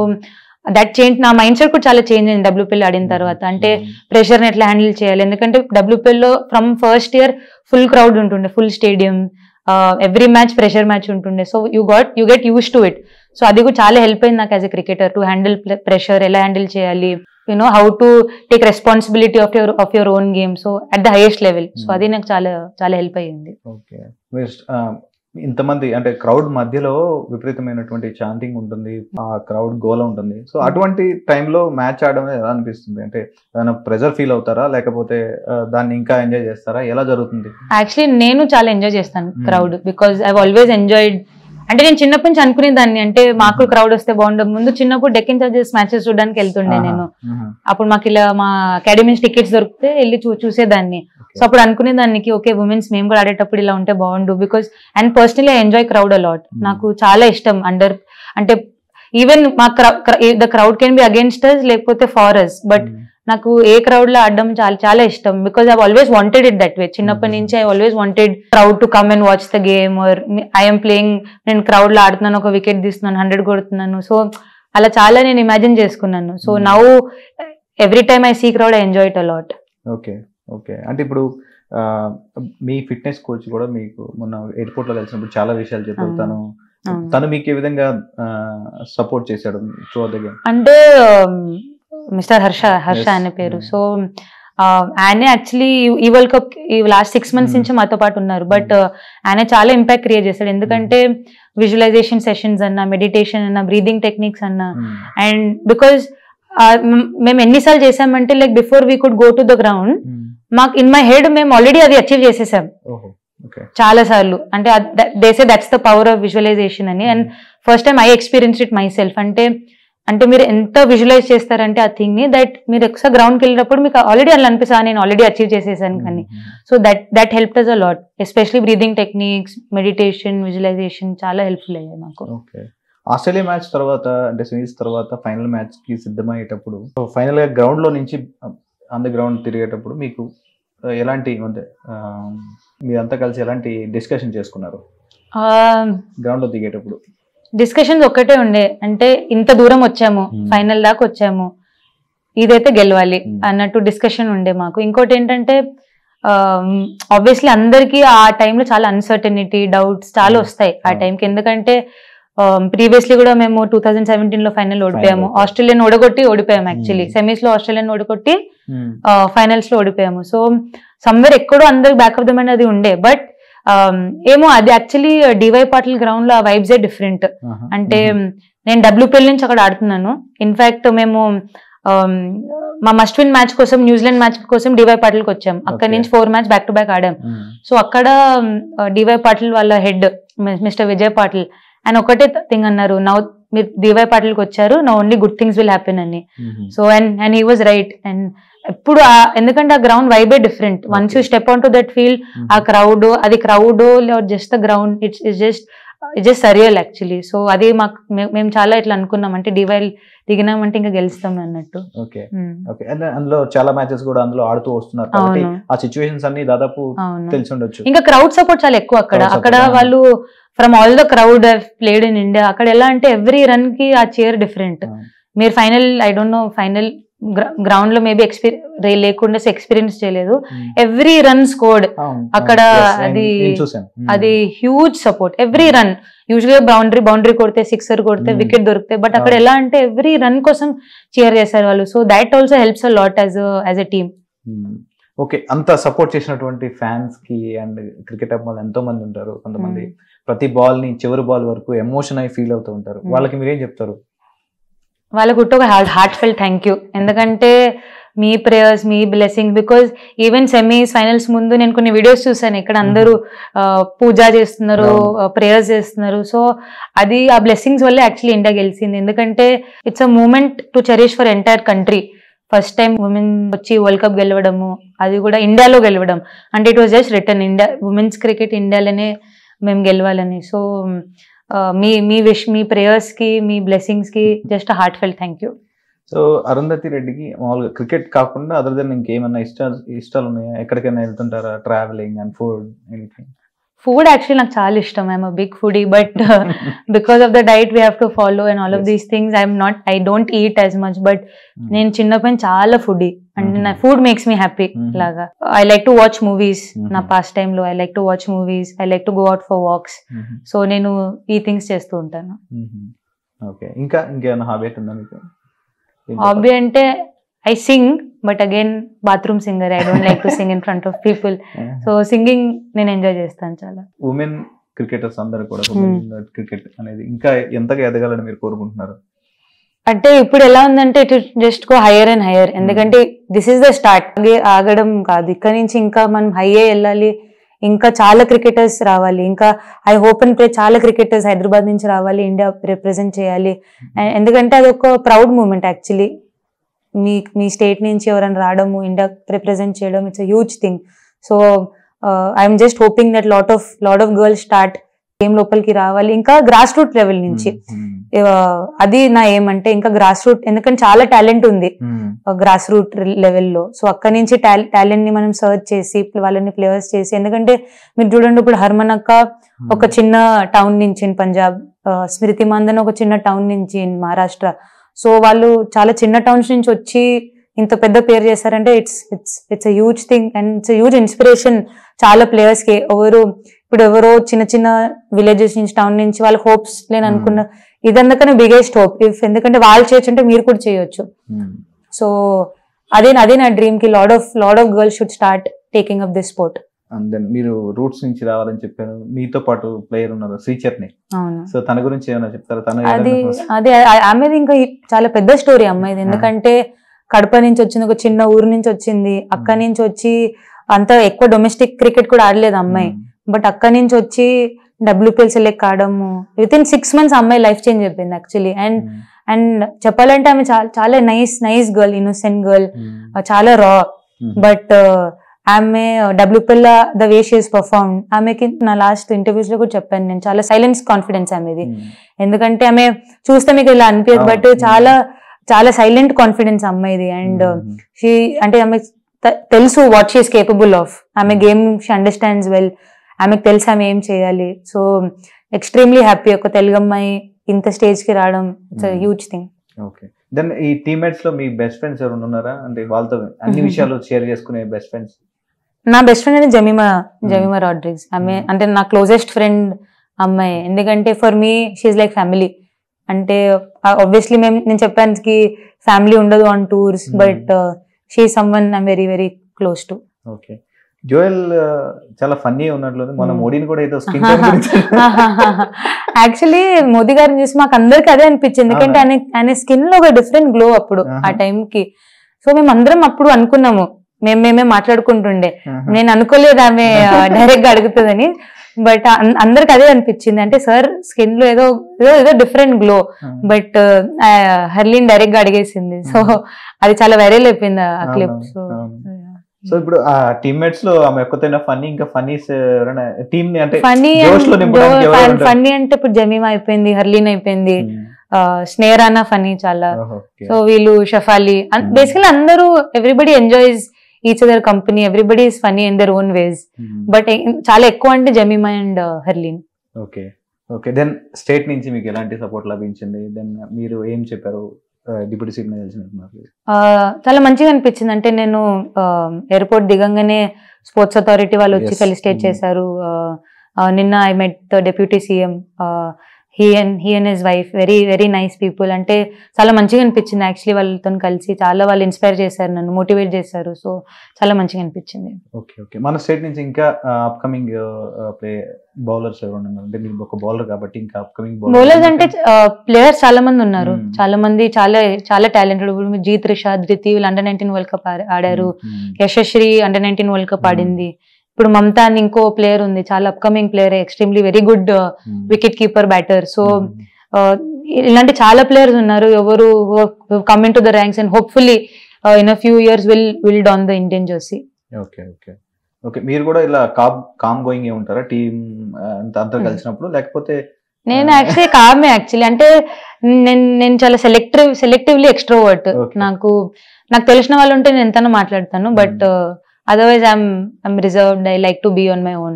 దట్ చేంజ్, నా మైండ్ సెట్ కూడా చాలా చేంజ్ అయింది WPL ఆడిన తర్వాత. అంటే ప్రెషర్ని ఎట్లా హ్యాండిల్ చేయాలి. ఎందుకంటే WPL లో from first year full crowd ఉంటుండే, full stadium, every match pressure match ఉంటుండే. So you get used to it. So అది కూడా చాలా హెల్ప్ అయింది నాకు as a cricketer to handle pressure, ఎలా హ్యాండిల్ చేయాలి, how to take responsibility of your own game, so at the highest level. So అది నాకు చాలా హెల్ప్ అయ్యింది. ఓకే. ఇంతమంది అంటే క్రౌడ్ మధ్యలో విపరీతమైనటువంటి చాంటింగ్ ఉంటుంది, ఆ క్రౌడ్ గోల ఉంటుంది. సో అటువంటి టైంలో మ్యాచ్ ఆడడం ఎలా అనిపిస్తుంది? అంటే ఏమైనా ప్రెజర్ ఫీల్ అవుతారా, లేకపోతే దాన్ని ఇంకా ఎంజాయ్ చేస్తారా? ఎలా జరుగుతుంది? యాక్చువల్లీ నేను చాలా ఎంజాయ్ చేస్తాను crowd, because I always enjoyed. అంటే నేను చిన్నప్పటి నుంచి అనుకునేదాన్ని, అంటే మాకు క్రౌడ్ వస్తే బాగుండదు. ముందు చిన్నప్పుడు డెక్కన్ చార్జర్స్ మ్యాచెస్ చూడడానికి వెళ్తుండే నేను. అప్పుడు మాకు ఇలా మా అకాడమీ టికెట్స్ దొరికితే వెళ్ళి చూసేదాన్ని. సో అప్పుడు అనుకునేదానికి ఓకే ఉమెన్స్ మేము కూడా ఆడేటప్పుడు ఇలా ఉంటే బాగుండు. Because and personally I enjoy crowd a lot. నాకు చాలా ఇష్టం అంటే ఈవెన్ మా the crowd can be against us లేకపోతే ఫార్ అస్, బట్ నాకు ఏ క్రౌడ్ లో ఆడడం చాలా ఇష్టం. Because I always wanted it that way. చిన్నప్పటి నుంచి I always wanted crowd to come and watch the game, or I'm playing, నేను క్రౌడ్ లో ఆడుతున్నాను, ఒక వికెట్ తీస్తున్నాను, 100 కొడుతున్నాను. సో అలా చాలా నేను ఇమాజిన్ చేసుకున్నాను. So now every time I see crowd I enjoy it a lot. Okay okay. అంటే ఇప్పుడు మీ ఫిట్నెస్ కోచ్ కూడా మీకు మొన్న ఎయిర్పోర్ట్ లో కలిసినప్పుడు చాలా విషయాలు చెప్పారు. తను మీకు ఏ విధంగా సపోర్ట్ చేశాడు త్రూ ద గేమ్? అంటే మిస్టర్ హర్ష అనే పేరు. సో ఆయన యాక్చువల్లీ ఈ వరల్డ్ కప్ ఈ లాస్ట్ 6 months నుంచి మాతో పాటు ఉన్నారు. బట్ ఆయన చాలా ఇంపాక్ట్ క్రియేట్ చేశాడు. ఎందుకంటే విజువలైజేషన్ సెషన్స్ అన్నా, మెడిటేషన్ అన్నా, బ్రీదింగ్ టెక్నిక్స్ అన్నా. అండ్ బికాజ్ మేము ఎన్నిసార్లు చేసామంటే like before we could go to the ground, మాకు ఇన్ మై హెడ్ మేము ఆల్రెడీ అది అచీవ్ చేసేసాం చాలా సార్లు. అంటే they say that's the power of visualisation అని. And first time I experience it myself. అంటే మీరు ఎంత విజువలైజ్ చేస్తారంటే ఆ థింగ్ ని, దట్ మీరు ఒకసారి గ్రౌండ్కి వెళ్ళినప్పుడు మీకు ఆల్రెడీ అలా అనిపిస్తా నేను ఆల్రెడీ అచీవ్ చేసేసాను కానీ. So that help us a lot, especially breathing techniques, meditation, visualisation చాలా హెల్ప్ఫుల్ అయ్యాయి మాకు. ఆస్ట్రేలియా మ్యాచ్ తర్వాత అంటే సిరీస్ తర్వాత ఫైనల్ మ్యాచ్ కి సిద్ధమయ్యేటప్పుడు ఫైనల్ గా గ్రౌండ్ లో నుంచి ఆన్ ద గ్రౌండ్ తిరిగేటప్పుడు మీకు ఎలాంటి అంటే మీరంతా కలిసి ఎలాంటి డిస్కషన్ చేసుకున్నారు గ్రౌండ్ లో దిగేటప్పుడు? డిస్కషన్స్ ఒక్కటే ఉండే, అంటే ఇంత దూరం వచ్చాము, ఫైనల్ దాకా వచ్చాము, ఇదైతే గెలవాలి అన్నట్టు డిస్కషన్ ఉండే మాకు. ఇంకోటి ఏంటంటే ఆబ్వియస్లీ అందరికీ ఆ టైంలో చాలా అన్సర్టనిటీ, డౌట్స్ చాలా వస్తాయి ఆ టైంకి. ఎందుకంటే ప్రీవియస్లీ కూడా మేము 2017 లో ఫైనల్ ఓడిపోయాము, ఆస్ట్రేలియన్ ఓడిపోయాము. యాక్చువల్లీ సెమీస్ లో ఆస్ట్రేలియన్ ఓడగొట్టి ఫైనల్స్ లో ఓడిపోయాము. సో సమ్వేర్ ఎక్కడో అందరికి బ్యాక్ ఆఫ్ ద మైండ్ అది ఉండే. బట్ ఏమో అది యాక్చువల్లీ డివై పాటిల్ గ్రౌండ్ లో ఆ వైబ్సే డిఫరెంట్. అంటే నేను WPL నుంచి అక్కడ ఆడుతున్నాను. ఇన్ఫాక్ట్ మేము మా మస్ట్ విన్ మ్యాచ్ కోసం న్యూజిలాండ్ మ్యాచ్ కోసం డివై పాటిల్కి వచ్చాం. అక్కడ నుంచి 4 మ్యాచ్ బ్యాక్ టు బ్యాక్ ఆడాం. సో అక్కడ డివై పాటిల్ వాళ్ళ హెడ్ మిస్టర్ విజయ్ పాటిల్ ఆయన ఒకటే థింగ్ అన్నారు, నౌ మీరు డివై పాటిల్కి వచ్చారు, now only good things will happen అని. So and he was right. And ఎప్పుడు ఎందుకంటే ఆ గ్రౌండ్ వైబే different. Once you step on to that field, ఆ క్రౌడ్, అది crowd just the ground, it's just surreal actually. So అది మాకు మేము చాలా ఇట్లా అనుకున్నాం, అంటే డివై దిగినామంటే ఇంకా గెలుస్తాం అన్నట్టు. Okay okay. అందులో చాలా మ్యాచెస్ కూడా అందులో ఆడుతూ వస్తున్నారు కాబట్టి ఆ సిచ్యువేషన్స్ అన్ని దాదాపు తెలిసి ఉండొచ్చు. ఇంకా క్రౌడ్ సపోర్ట్ చాలా ఎక్కువ అక్కడ వాళ్ళు from all the crowd played in India. అక్కడ ఎలా అంటే ఎవ్రీ రన్ కి ఆ చైర్ డిఫరెంట్. మీరు final I don't know final ground లో మేబీ లేకుండా ఎక్స్పీరియన్స్ చేయలేదు. ఎవ్రీ రన్ స్కోర్డ్ అక్కడ. అది హ్యూజ్ సపోర్ట్. ఎవ్రీ రన్ యూజువల్గా బౌండరీ కొడితే, సిక్సర్ కొడితే, వికెట్ దొరికితే, బట్ అక్కడ ఎలా అంటే ఎవ్రీ రన్ కోసం చీర్ చేశారు వాళ్ళు. So that also helps a lot as a team. Okay. అంత సపోర్ట్ చేసినటువంటి ఫ్యాన్స్ కి అండ్ క్రికెట్ అభిమానులు ఎంతో మంది ఉంటారు. కొంతమంది ప్రతి బాల్ ని చివరి బాల్ వరకు ఎమోషన్ అయి ఫీల్ అవుతూ ఉంటారు. వాళ్ళకి మీరేం చెప్తారు? వాళ్ళకు ఒక హార్ట్ ఫెల్ థ్యాంక్ యూ. ఎందుకంటే మీ ప్రేయర్స్, మీ blessings, because even semis finals ముందు నేను కొన్ని వీడియోస్ చూసాను, ఇక్కడ అందరూ పూజ చేస్తున్నారు, ప్రేయర్స్ చేస్తున్నారు. సో అది ఆ బ్లెస్సింగ్స్ వల్లే యాక్చువల్లీ ఇండియా గెలిచింది. ఎందుకంటే it's a moment to cherish for entire country. First time women వచ్చి వరల్డ్ కప్ గెలవడము, అది కూడా ఇండియాలో గెలవడం, అంటే it was just return India women's cricket ఇండియాలోనే మేము గెలవాలని. సో మీ విష్, మీ ప్రేయర్స్ కి, మీ బ్లెస్సింగ్స్ కి just heartfelt thank you. So Arundhati రెడ్డికి మామూలుగా క్రికెట్ కాకుండా అదర్ దెన్ ఇంకేమన్నా ఇష్టాలు ఉన్నాయా? ఎక్కడికైనా వెళ్తుంటారా? Travelling and food, anything? Food actually నాకు చాలా ఇష్టం. I'm a big foodie, but because of the diet we have to follow and all of these things I don't eat as much. But నేను చిన్నప్పటి చాలా ఫుడీ, అంటే నా food makes me happy లాగా. I like to watch movies. నా pastime లో I like to watch movies, I like to go out for wax. So నేను ఈ థింగ్స్ చేస్తూ ఉంటాను. ఓకే. ఇంకా ఇంకేమైనా హాబీ ఉందా మీకు? హాబీ అంటే I sing, but again bathroom singer. I don't like to sing in front of people. So singing నేను ఎంజాయ్ చేస్తాను చాలా. ఉమెన్ క్రికెటర్స్ అందరూ కూడా క్రికెట్ అనేది ఇంకా ఎంతగా ఎదగాలని మీరు కోరుకుంటున్నారు? అంటే ఇప్పుడు ఎలా ఉందంటే it just go hire and higher. ఎందుకంటే దిస్ ఈస్ ద స్టార్ట్. ఆగడం కాదు, ఇక్కడ నుంచి ఇంకా మనం హైయే వెళ్ళాలి. ఇంకా చాలా క్రికెటర్స్ రావాలి. ఇంకా ఐ హోప్ అండ్ ప్రే చాలా క్రికెటర్స్ హైదరాబాద్ నుంచి రావాలి, ఇండియా రిప్రజెంట్ చేయాలి. ఎందుకంటే అది ఒక ప్రౌడ్ మూమెంట్ యాక్చువల్లీ. మీ స్టేట్ నుంచి ఎవరైనా రావడము, ఇండియా రిప్రజెంట్ చేయడం, it's a huge thing. So I'm just hoping that lot of girls start game లోపలికి రావాలి, ఇంకా గ్రాస్ రూట్ లెవెల్ నుంచి. అది నా ఏమంటే ఇంకా గ్రాస్ రూట్, ఎందుకంటే చాలా టాలెంట్ ఉంది గ్రాస్ రూట్ లెవెల్లో. సో అక్కడి నుంచి టాలెంట్ ని మనం సర్చ్ చేసి వాళ్ళని ప్లేయర్స్ చేసి, ఎందుకంటే మీరు చూడండి ఇప్పుడు హర్మన్ అక్క ఒక చిన్న టౌన్ నుంచి పంజాబ్, స్మృతి మందన్ ఒక చిన్న టౌన్ నుంచి మహారాష్ట్ర. సో వాళ్ళు చాలా చిన్న టౌన్స్ నుంచి వచ్చి ఇంత పెద్ద పేరు చేశారంటే it's a huge thing and it's a huge inspiration చాలా ప్లేయర్స్ కి. ఎవరో చిన్న చిన్న విలేజెస్ నుంచి, టౌన్ నుంచి వాళ్ళకి హోప్స్ లేని అనుకున్న, ఇదందుకనే బిగ్గెస్ట్ హోప్. ఎందుకంటే వాళ్ళు చేయొచ్చు అంటే మీరు కూడా చేయొచ్చు. సో అదే నా డ్రీమ్ కి lot of girls should start taking up this sport. And then మీరు రూట్స్ నుంచి రావాలని చెప్పాను. మీతో పాటు ప్లేయర్ ఉన్నారు శ్రీచర్ని. సో తన గురించి ఏమైనా చెప్తారా? అదే ఆమెది ఇంకా చాలా పెద్ద స్టోరీ అమ్మాయిది. ఎందుకంటే కడప నుంచి వచ్చింది, ఒక చిన్న ఊరు నుంచి వచ్చింది. అక్కడి నుంచి వచ్చి అంత ఎక్కువ డొమెస్టిక్ క్రికెట్ కూడా ఆడలేదు అమ్మాయి, బట్ అక్కడి నుంచి వచ్చి WPL సెలెక్ట్ కావడము విత్ ఇన్ 6 months అమ్మాయి లైఫ్ చేంజ్ అయిపోయింది యాక్చువల్లీ. అండ్ చెప్పాలంటే ఆమె చాలా నైస్ గర్ల్, ఇన్నోసెంట్ గర్ల్, చాలా రా. బట్ ఆమె WPL the way she is perform, ఆమెకి నా లాస్ట్ ఇంటర్వ్యూస్ లో కూడా చెప్పాను నేను, చాలా సైలెన్స్ కాన్ఫిడెన్స్ ఆమెది. ఎందుకంటే ఆమె చూస్తే మీకు ఇలా అనిపించదు, బట్ చాలా సైలెంట్ కాన్ఫిడెన్స్ అమ్మాయిది. అండ్ అంటే ఆమె తెలుసు what she is capable of. ఆమె గేమ్ షీ అండర్స్టాండ్స్ వెల్, ఆమెకు తెలుసు ఆమె ఏం చేయాలి. సో ఎక్స్ట్రీమ్లీ హ్యాపీ ఒక తెలుగు అమ్మాయి ఇంత స్టేజ్ కి రావడం, it's huge thing. Okay. Then ఈ టీమ్మేట్స్ లో మీ బెస్ట్ ఫ్రెండ్స్ ఎవరు ఉన్నారా? అంటే వాళ్ళతో అన్ని విషయాలు షేర్ చేసుకునే బెస్ట్ ఫ్రెండ్స్? నా బెస్ట్ ఫ్రెండ్ అంటే జమీమా రాడ్రిగ్స్. ఆమె అంటే నా క్లోజెస్ట్ ఫ్రెండ్ అమ్మాయి. ఎందుకంటే for me she like family. అంటే ఆబ్వియస్లీ నేను చెప్పాను కి ఫ్యామిలీ ఉండదు on tours, but she someone I'm very very close to. Okay. Joel చాలా ఫన్నీ ఉన్నట్లు మన మోడీని కూడా ఏదో స్కిన్ యాక్చువల్లీ మోదీ గారిని చూసి మాకు అందరికి అదే అనిపించింది, ఎందుకంటే ఆయన స్కిన్ లో ఒక డిఫరెంట్ గ్లో అప్పుడు ఆ టైం కి. సో మేము అందరం అప్పుడు అనుకున్నాము, మేమే మాట్లాడుకుంటుండే, నేను అనుకోలేదు ఆమె డైరెక్ట్ గా అడుగుతుందని, బట్ అందరికి అదే అనిపించింది. అంటే సార్ స్కిన్ లో ఏదో different glow, but Harleen direct గా అడిగేసింది. సో అది చాలా వైరల్ అయిపోయింది ఆ క్లిప్. సో ఇప్పుడు ఆ టీమ్మేట్స్ లో ఆమె ఒక్కతైనా ఫన్నీ, ఇంకా ఫన్నీస్ టీమ్ ని అంటే ఫన్నీ అంటే ఇప్పుడు జమీమా అయిపోయింది, హర్లీన్ అయిపోయింది, స్నేహరానా ఫనీ చాలా. సో వీళ్ళు షఫాలి, బేసికలీ అందరూ everybody enjoys each other company, everybody is funny in their own ways, but చాలా ఎక్కువ అంటే Jemimah and Harleen. Okay okay. Then state నుంచి మీకు ఎలాంటి సపోర్ట్ లభించింది? దెన్ మీరు ఏం చెప్పారు డిప్యూటీ సీఎం తెలిసినట్టున్నారు? చాలా మంచిగా అనిపించింది. అంటే నేను ఎయిర్పోర్ట్ దిగంగానే స్పోర్ట్స్ అథారిటీ వాళ్ళు వచ్చి ఫెలిసిటేట్ చేశారు. నిన్న I met deputy CM, he and his wife, very very nice people. అంటే చాలా మంచిగా అనిపించింది యాక్చువల్లీ వాళ్ళతో కలిసి, చాలా వాళ్ళు ఇన్స్పైర్ చేశారు, నన్ను మోటివేట్ చేశారు. సో చాలా మంచిగా అనిపించింది. Okay okay. మన స్టేట్ నుంచి ఇంకా అప్కమింగ్ ప్లే బౌలర్స్ ఎవరు ఉన్నారు? అంటే మీరు ఒక బౌలర్ కాబట్టి ఇంకా అప్కమింగ్ బౌలర్స్ అంటే ప్లేయర్స్ చాలా మంది ఉన్నారు, చాలా మంది చాలా టాలెంటెడ్. ఇప్పుడు జీత్ రిషాద్, రితి వీళ్ళు అండర్-19 వరల్డ్ కప్ ఆడారు, యశస్వి అండర్-19 వరల్డ్ కప్ ఆడింది. ఇప్పుడు మమతా అని ఇంకో ప్లేయర్ ఉంది, చాలా upcoming player, extremely very good wicket keeper batter. So ఇలాంటి చాలా ప్లేయర్స్ ఉన్నారు ఎవరు coming to the ranks, and hopefully in a few years will don the Indian jersey. Okay okay okay. మీరు కూడా ఇలా కామ్ గోయింగ్ ఏ ఉంటారా టీమ్ అంతా కలిసినప్పుడు, లేకపోతే? నేను యాక్చువల్లీ అంటే నేను చాలా సెలెక్టివ్లీ ఎక్స్ట్రోవర్ట్. నాకు తెలిసిన వాళ్ళు ఉంటే నేను ఎంతనో మాట్లాడతాను, but otherwise I'm reserved. I like to be on my own.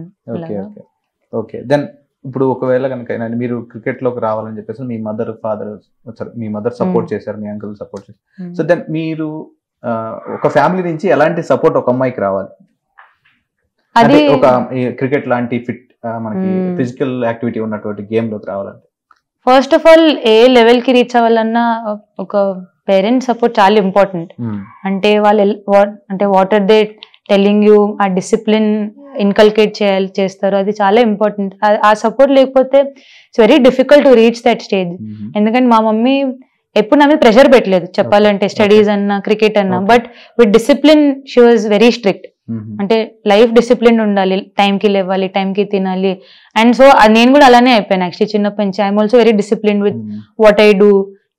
Okay. Then ఇప్పుడు ఒకవేళ కనుక మీరు క్రికెట్ లోకి రావాలని చెప్పేసి మీ మదర్ సపోర్ట్ చేశారు, మీ అంకుల్ సపోర్ట్ చేశారు. సో దెన్ మీరు ఒక ఫ్యామిలీ నుంచి ఎలాంటి సపోర్ట్ ఒక అమ్మాయికి రావాలి? అది ఒక క్రికెట్ లాంటి ఫిట్ మనకి ఫిజికల్ యాక్టివిటీ ఉన్నటువంటి గేమ్ లోకి రావాలంటే ఫస్ట్ ఆఫ్ ఆల్ ఏ లెవెల్ కి రీచ్ అవ్వాలన్నా ఒక పేరెంట్స్ సపోర్ట్ చాలా ఇంపార్టెంట్. అంటే వాళ్ళు what are they telling you, ఆ డిసిప్లిన్ ఇన్కల్కేట్ చేస్తారు, అది చాలా ఇంపార్టెంట్. ఆ సపోర్ట్ లేకపోతే it's very difficult to reach that stage. ఎందుకంటే మా మమ్మీ ఎప్పుడు నా మీద ప్రెషర్ పెట్టలేదు చెప్పాలంటే, స్టడీస్ అన్నా క్రికెట్ అన్నా, but with discipline she was very strict. అంటే లైఫ్ డిసిప్లిన్ ఉండాలి, టైంకి లేవాలి, టైంకి తినాలి. అండ్ సో నేను కూడా అలానే అయిపోయాను యాక్చువల్లీ చిన్నప్పటి నుంచి. I'm also very discipline with what I do.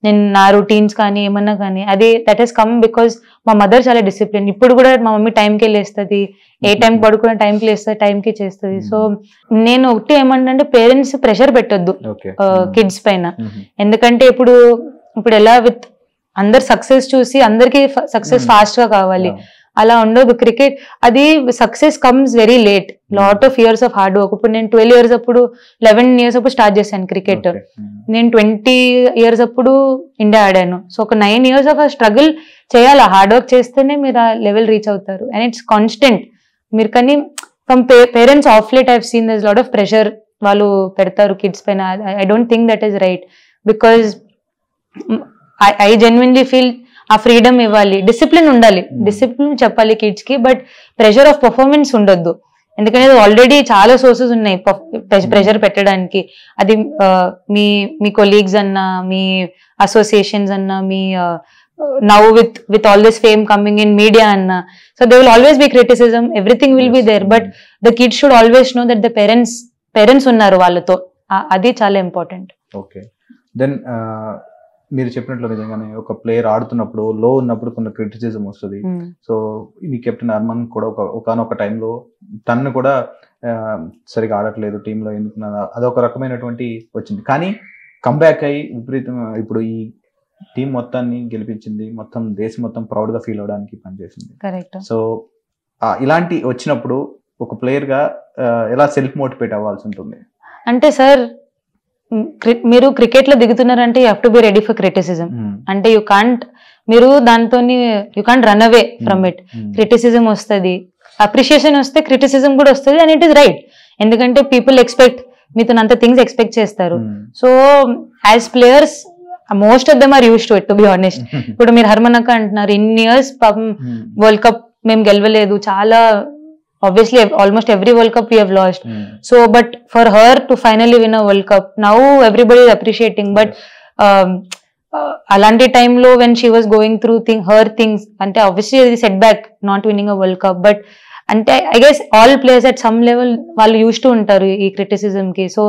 నేను నా రొటీన్స్ కానీ ఏమన్నా కానీ అది దట్ హెస్ కమ్ బికాస్ మా మదర్ చాలా డిసిప్లిన్. ఇప్పుడు కూడా మా మమ్మీ టైంకి లేస్తుంది, ఏ టైం పడుకున్న టైంకి లేస్తుంది, టైంకి చేస్తుంది. సో నేను ఒకటి ఏమంటే పేరెంట్స్ ప్రెషర్ పెట్టొద్దు కిడ్స్ పైన. ఎందుకంటే ఇప్పుడు ఎలా విత్ అందరు సక్సెస్ చూసి అందరికి సక్సెస్ ఫాస్ట్ గా కావాలి, అలా ఉండదు. క్రికెట్ అది success comes very late, lot of years of hard work. ఇప్పుడు నేను 12 years అప్పుడు 11 years అప్పుడు స్టార్ట్ చేశాను క్రికెట్. నేను 20 years అప్పుడు ఇండియా ఆడాను. సో ఒక 9 years ఆఫ్ స్ట్రగుల్ చేయాలి, హార్డ్ వర్క్ చేస్తేనే మీరు ఆ లెవెల్ రీచ్ అవుతారు. And it's constant. మీరు కానీ from parents of late I have seen there lot of pressure వాళ్ళు పెడతారు కిడ్స్ పైన. I don't think that is right, because I genuinely feel ఆ ఫ్రీడమ్ ఇవ్వాలి, డిసిప్లిన్ ఉండాలి, డిసిప్లిన్ చెప్పాలి కిడ్స్ కి, బట్ ప్రెషర్ ఆఫ్ పర్ఫార్మెన్స్ ఉండొద్దు. ఎందుకంటే ఆల్రెడీ చాలా సోర్సెస్ ఉన్నాయి ప్రెషర్ పెట్టడానికి. అది మీ కొలీగ్స్ అన్నా, మీ అసోసియేషన్స్ అన్నా, మీ now with all this fame coming in media అన్నా, so there will always be criticism, everything will be there, but the kids should always know that the parents ఉన్నారు వాళ్ళతో. అది చాలా ఇంపార్టెంట్. ఓకే. దెన్ మీరు చెప్పినట్లు నిజంగానే ఒక ప్లేయర్ ఆడుతున్నప్పుడు లో ఉన్నప్పుడు కొన్ని క్రిటిసిజం వస్తుంది. సో మీ కెప్టెన్ అర్మన్ కూడా ఒకనొక టైంలో తనను కూడా సరిగా ఆడట్లేదు టీంలో ఎందుకు, అదొక రకమైనటువంటి వచ్చింది. కానీ కంబ్యాక్ అయ్యి విపరీతం ఇప్పుడు ఈ టీం మొత్తాన్ని గెలిపించింది, మొత్తం దేశం మొత్తం ప్రౌడ్ గా ఫీల్ అవడానికి పనిచేసింది. సో ఇలాంటి వచ్చినప్పుడు ఒక ప్లేయర్ గా ఎలా సెల్ఫ్ మోటివేట్ అవ్వాల్సి ఉంటుంది? అంటే సార్ మీరు క్రికెట్ లో దిగుతున్నారంటే you have to be ready for criticism. అంటే మీరు దాంతో you can't run away from it. Criticism వస్తుంది, అప్రిషియేషన్ వస్తే క్రిటిసిజం కూడా వస్తుంది, అండ్ ఇట్ ఈస్ రైట్. ఎందుకంటే పీపుల్ ఎక్స్పెక్ట్, మీతో అంత థింగ్స్ ఎక్స్పెక్ట్ చేస్తారు. So as players most of them are used to it, to be honest. ఇప్పుడు మీరు హర్మన్ అక్క అంటున్నారు, ఇన్ని ఇయర్స్ పాపం వరల్డ్ కప్ మేము గెలవలేదు, చాలా obviously almost every World Cup we have lost. So but for her to finally win a World Cup, now everybody is appreciating. But అలాంటి టైంలో when she was going through her things, అంటే obviously ఇది setback not winning a world cup, but అంటే I guess all players at some level వాళ్ళు used to ఉంటారు ఈ criticism కి. So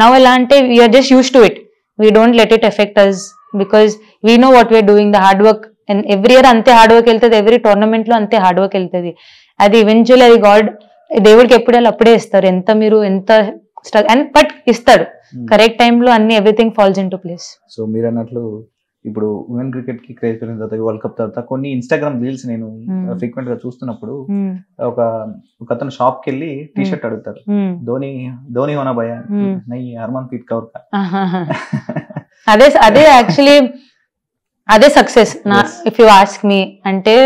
now ఎలా అంటే we're just used to it, we don't let it affect us, because we know what we're doing the hard work. And every year అంతే hard work వెళ్తుంది, every tournament లో అంతే hard work వెళ్తుంది. అది eventually అది దేవుడికి ఎప్పుడు అప్పుడే ఇస్తారు, ఎంత మీరు ఎంత అండ్ బట్ ఇస్తాడు కరెక్ట్ టైంలో అన్ని, everything falls into place. So మీరు అన్నట్లు ఇప్పుడు ఉమెన్ క్రికెట్ కి క్రేజ్ పెరిగిన తర్వాత వరల్డ్ కప్ తర్వాత కొన్ని ఇన్స్టాగ్రామ్ రీల్స్ నేను ఫ్రీక్వెంట్ గా చూస్తున్నప్పుడు ఒక అతను షాప్ కి వెళ్ళి టీ షర్ట్ అడుగుతారు, ధోని హోనా భయ నై హర్మన్ ప్రీత్ కౌర్ కా. అదే యాక్చువల్లీ అదే సక్సెస్ నా, ఇఫ్ యూ ఆస్క్ మీ. అంటే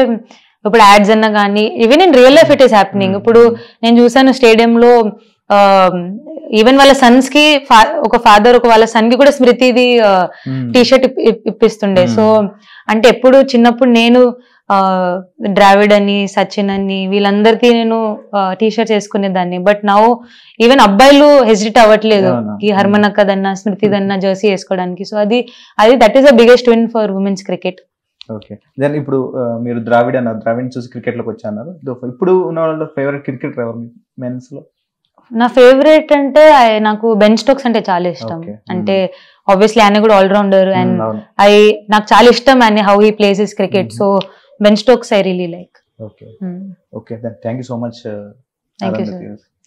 ఇప్పుడు యాడ్స్ అన్నా కానీ even in real life it is happening. ఇప్పుడు నేను చూసాను స్టేడియంలో ఈవెన్ వాళ్ళ సన్స్ కి ఒక ఫాదర్ ఒక వాళ్ళ సన్ కి కూడా స్మృతిది టీ షర్ట్ ఇప్పిస్తుండే. సో అంటే ఎప్పుడు చిన్నప్పుడు నేను ద్రావిడ్ అని సచిన్ అని వీళ్ళందరికీ నేను టీ షర్ట్స్ వేసుకునేదాన్ని. బట్ నౌ ఈవెన్ అబ్బాయిలు హెసిటేట్ అవ్వట్లేదు ఈ హర్మన్ అక్కదన్నా స్మృతిదన్నా జెర్సీ వేసుకోవడానికి. సో అది that is the biggest win for women's cricket. Okay, then ఇప్పుడు మీరు ద్రావిడ్ అన్నారు, ద్రావిడ్ చూసి క్రికెట్ లోకి వచ్చారు. ఇప్పుడు ఉన్న వాళ్ళ ఫేవరెట్ క్రికెటర్ ఎవరు మెన్స్ లో? నా ఫేవరెట్ అంటే నాకు బెన్ స్టోక్స్ అంటే చాలా ఇష్టం. అంటే ఆబ్వియస్లీ ఆయన కూడా ఆల్రౌండర్ అండ్ నాకు చాలా ఇష్టం and how he plays his cricket. So Ben Stokes I really like. Okay okay, thank you so much.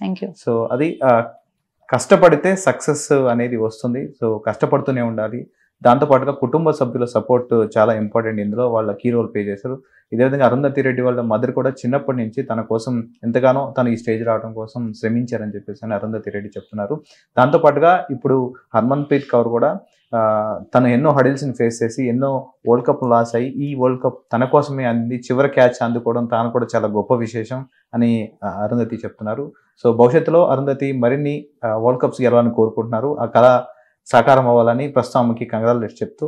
Thank you. So అది కష్టపడితే సక్సెస్ అనేది వస్తుంది. సో కష్టపడుతూనే ఉండాలి. దాంతోపాటుగా కుటుంబ సభ్యుల సపోర్ట్ చాలా ఇంపార్టెంట్, ఇందులో వాళ్ళ కీ రోల్ ప్లే చేశారు. ఇదే విధంగా అరుంధతి రెడ్డి వాళ్ళ మదర్ కూడా చిన్నప్పటి నుంచి తన కోసం ఎంతగానో తను ఈ స్టేజ్ రావడం కోసం శ్రమించారని చెప్పేసి అని అరుంధతి రెడ్డి చెప్తున్నారు. దాంతోపాటుగా ఇప్పుడు హర్మన్ ప్రీత్ కౌర్ కూడా తను ఎన్నో హడిల్స్ని ఫేస్ చేసి ఎన్నో వరల్డ్ కప్ లాస్ అయ్యి ఈ వరల్డ్ కప్ తన కోసమే అంది, చివరి క్యాచ్ అందుకోవడం తాను కూడా చాలా గొప్ప విశేషం అని అరుంధతి చెప్తున్నారు. సో భవిష్యత్తులో అరుంధతి మరిన్ని వరల్డ్ కప్స్ గెలవాలని కోరుకుంటున్నారు. ఆ కళ సాకారం అవ్వాలని ప్రస్తుతం ఆమెకి కంగ్రాచులేషన్స్ చెప్తూ